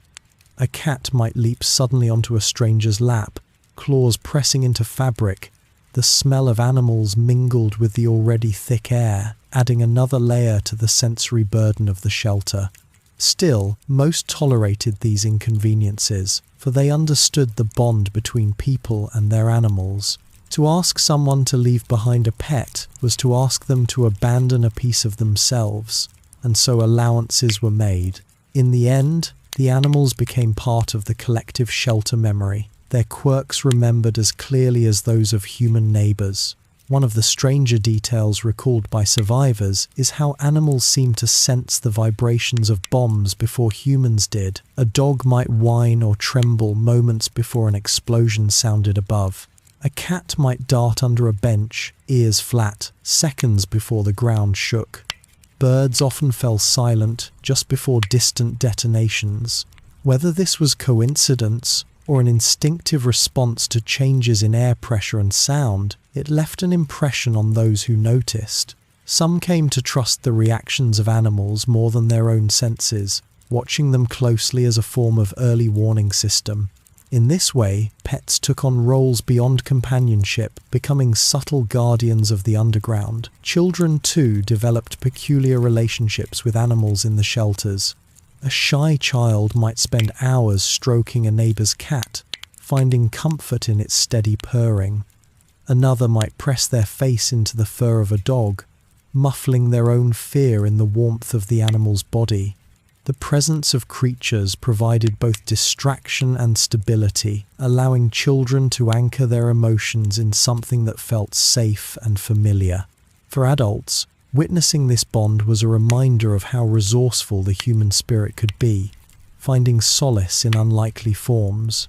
A cat might leap suddenly onto a stranger's lap, claws pressing into fabric. The smell of animals mingled with the already thick air, adding another layer to the sensory burden of the shelter. Still, most tolerated these inconveniences, for they understood the bond between people and their animals. To ask someone to leave behind a pet was to ask them to abandon a piece of themselves, and so allowances were made. In the end, the animals became part of the collective shelter memory, their quirks remembered as clearly as those of human neighbours. One of the stranger details recalled by survivors is how animals seemed to sense the vibrations of bombs before humans did. A dog might whine or tremble moments before an explosion sounded above. A cat might dart under a bench, ears flat, seconds before the ground shook. Birds often fell silent just before distant detonations. Whether this was coincidence or an instinctive response to changes in air pressure and sound, it left an impression on those who noticed. Some came to trust the reactions of animals more than their own senses, watching them closely as a form of early warning system. In this way, pets took on roles beyond companionship, becoming subtle guardians of the underground. Children, too, developed peculiar relationships with animals in the shelters. A shy child might spend hours stroking a neighbour's cat, finding comfort in its steady purring. Another might press their face into the fur of a dog, muffling their own fear in the warmth of the animal's body. The presence of creatures provided both distraction and stability, allowing children to anchor their emotions in something that felt safe and familiar. For adults, witnessing this bond was a reminder of how resourceful the human spirit could be, finding solace in unlikely forms.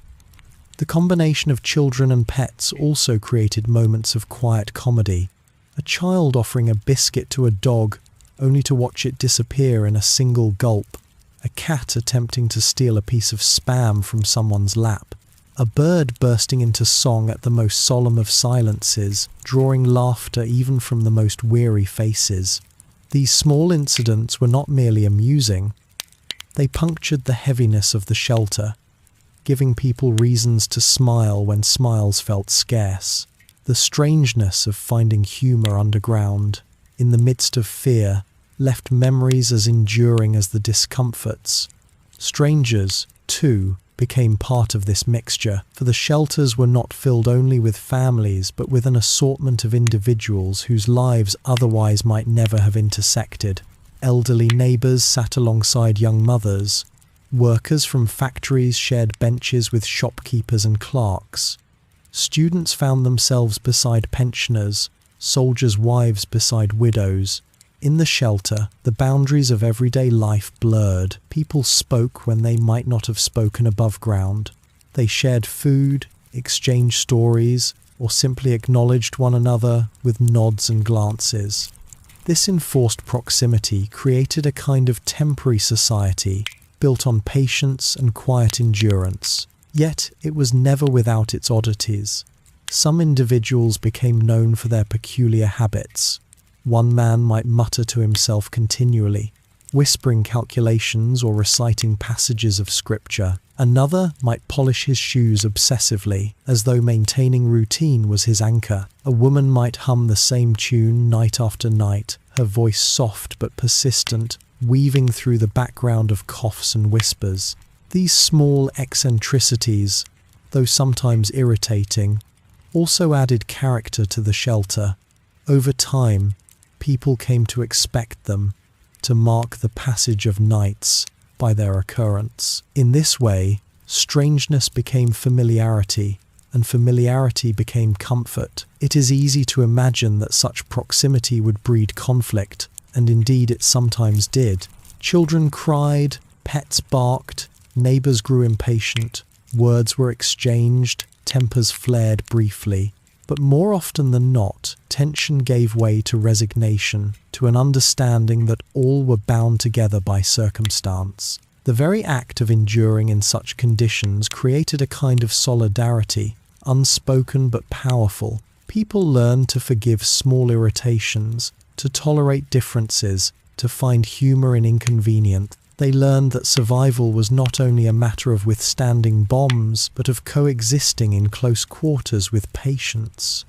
The combination of children and pets also created moments of quiet comedy. A child offering a biscuit to a dog, only to watch it disappear in a single gulp. A cat attempting to steal a piece of spam from someone's lap. A bird bursting into song at the most solemn of silences, drawing laughter even from the most weary faces. These small incidents were not merely amusing. They punctured the heaviness of the shelter, giving people reasons to smile when smiles felt scarce. The strangeness of finding humour underground, in the midst of fear, left memories as enduring as the discomforts. Strangers, too, became part of this mixture, for the shelters were not filled only with families but with an assortment of individuals whose lives otherwise might never have intersected. Elderly neighbours sat alongside young mothers. Workers from factories shared benches with shopkeepers and clerks. Students found themselves beside pensioners, soldiers' wives beside widows. In the shelter, the boundaries of everyday life blurred. People spoke when they might not have spoken above ground. They shared food, exchanged stories, or simply acknowledged one another with nods and glances. This enforced proximity created a kind of temporary society, built on patience and quiet endurance. Yet it was never without its oddities. Some individuals became known for their peculiar habits. One man might mutter to himself continually, whispering calculations or reciting passages of scripture. Another might polish his shoes obsessively, as though maintaining routine was his anchor. A woman might hum the same tune night after night, her voice soft but persistent, weaving through the background of coughs and whispers. These small eccentricities, though sometimes irritating, also added character to the shelter. Over time, people came to expect them, to mark the passage of nights by their occurrence. In this way, strangeness became familiarity, and familiarity became comfort. It is easy to imagine that such proximity would breed conflict, and indeed it sometimes did. Children cried, pets barked, neighbours grew impatient, words were exchanged, tempers flared briefly. But more often than not, tension gave way to resignation, to an understanding that all were bound together by circumstance. The very act of enduring in such conditions created a kind of solidarity, unspoken but powerful. People learned to forgive small irritations, to tolerate differences, to find humour in inconvenience. They learned that survival was not only a matter of withstanding bombs, but of coexisting in close quarters with patience.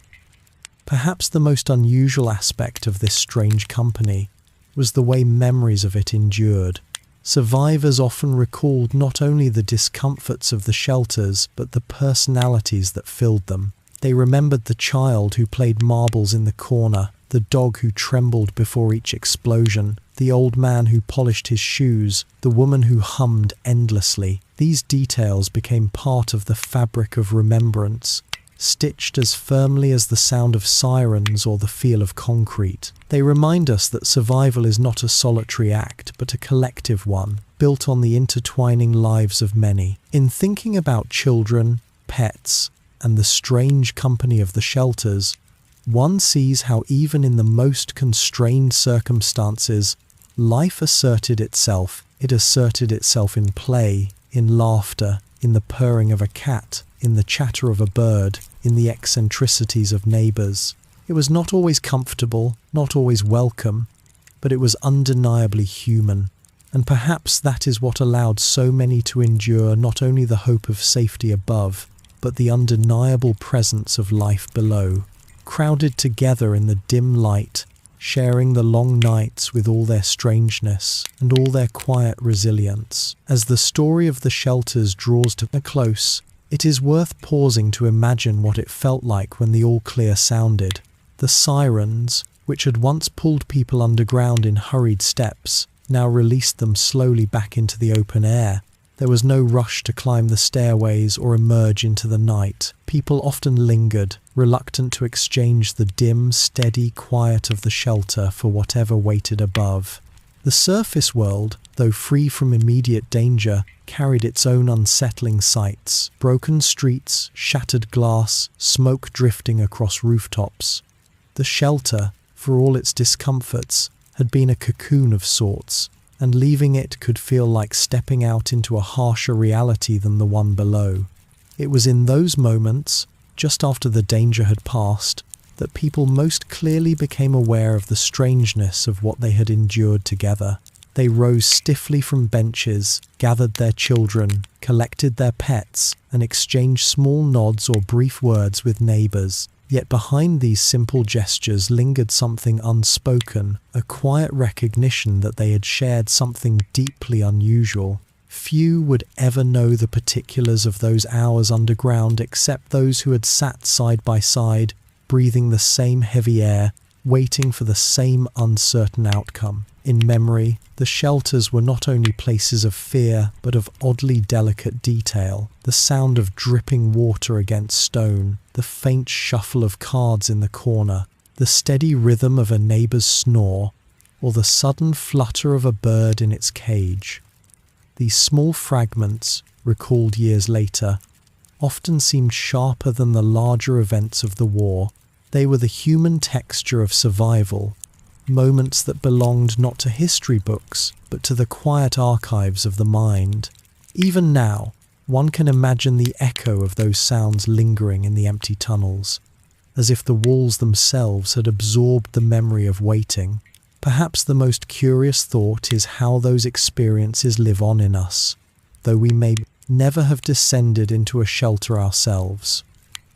Perhaps the most unusual aspect of this strange company was the way memories of it endured. Survivors often recalled not only the discomforts of the shelters, but the personalities that filled them. They remembered the child who played marbles in the corner, the dog who trembled before each explosion, the old man who polished his shoes, the woman who hummed endlessly. These details became part of the fabric of remembrance, stitched as firmly as the sound of sirens or the feel of concrete. They remind us that survival is not a solitary act, but a collective one, built on the intertwining lives of many. In thinking about children, pets, and the strange company of the shelters, one sees how even in the most constrained circumstances, life asserted itself. It asserted itself in play, in laughter, in the purring of a cat, in the chatter of a bird, in the eccentricities of neighbours. It was not always comfortable, not always welcome, but it was undeniably human. And perhaps that is what allowed so many to endure not only the hope of safety above, but the undeniable presence of life below, crowded together in the dim light, sharing the long nights with all their strangeness and all their quiet resilience. As the story of the shelters draws to a close, it is worth pausing to imagine what it felt like when the all-clear sounded. The sirens, which had once pulled people underground in hurried steps, now released them slowly back into the open air. There was no rush to climb the stairways or emerge into the night. People often lingered, reluctant to exchange the dim, steady quiet of the shelter for whatever waited above. The surface world, though free from immediate danger, carried its own unsettling sights. Broken streets, shattered glass, smoke drifting across rooftops. The shelter, for all its discomforts, had been a cocoon of sorts, and leaving it could feel like stepping out into a harsher reality than the one below. It was in those moments, just after the danger had passed, that people most clearly became aware of the strangeness of what they had endured together. They rose stiffly from benches, gathered their children, collected their pets, and exchanged small nods or brief words with neighbours. Yet behind these simple gestures lingered something unspoken, a quiet recognition that they had shared something deeply unusual. Few would ever know the particulars of those hours underground except those who had sat side by side, breathing the same heavy air, waiting for the same uncertain outcome. In memory, the shelters were not only places of fear, but of oddly delicate detail. The sound of dripping water against stone, the faint shuffle of cards in the corner, the steady rhythm of a neighbour's snore, or the sudden flutter of a bird in its cage. These small fragments, recalled years later, often seemed sharper than the larger events of the war. They were the human texture of survival, moments that belonged not to history books, but to the quiet archives of the mind. Even now, one can imagine the echo of those sounds lingering in the empty tunnels, as if the walls themselves had absorbed the memory of waiting. Perhaps the most curious thought is how those experiences live on in us, though we may never have descended into a shelter ourselves.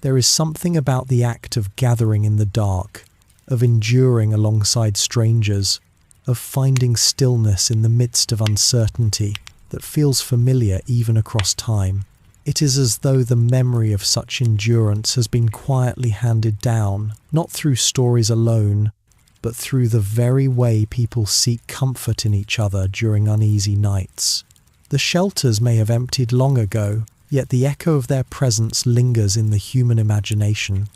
There is something about the act of gathering in the dark, of enduring alongside strangers, of finding stillness in the midst of uncertainty that feels familiar even across time. It is as though the memory of such endurance has been quietly handed down, not through stories alone, but through the very way people seek comfort in each other during uneasy nights. The shelters may have emptied long ago, yet the echo of their presence lingers in the human imagination.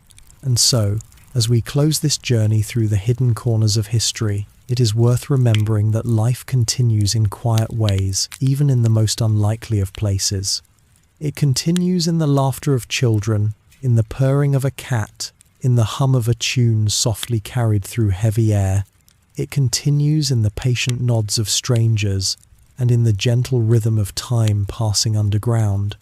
And so, as we close this journey through the hidden corners of history, it is worth remembering that life continues in quiet ways, even in the most unlikely of places. It continues in the laughter of children, in the purring of a cat, in the hum of a tune softly carried through heavy air. It continues in the patient nods of strangers, and in the gentle rhythm of time passing underground.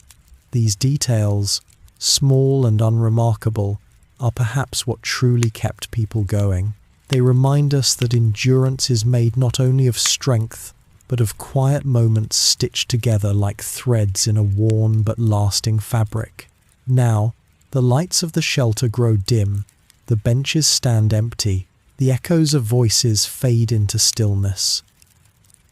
These details, small and unremarkable, are perhaps what truly kept people going. They remind us that endurance is made not only of strength, but of quiet moments stitched together like threads in a worn but lasting fabric. Now, the lights of the shelter grow dim, the benches stand empty, the echoes of voices fade into stillness.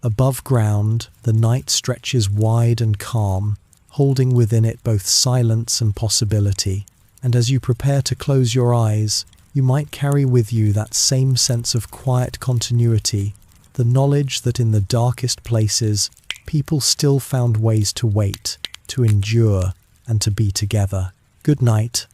Above ground, the night stretches wide and calm, holding within it both silence and possibility. And as you prepare to close your eyes, you might carry with you that same sense of quiet continuity, the knowledge that in the darkest places, people still found ways to wait, to endure, and to be together. Good night,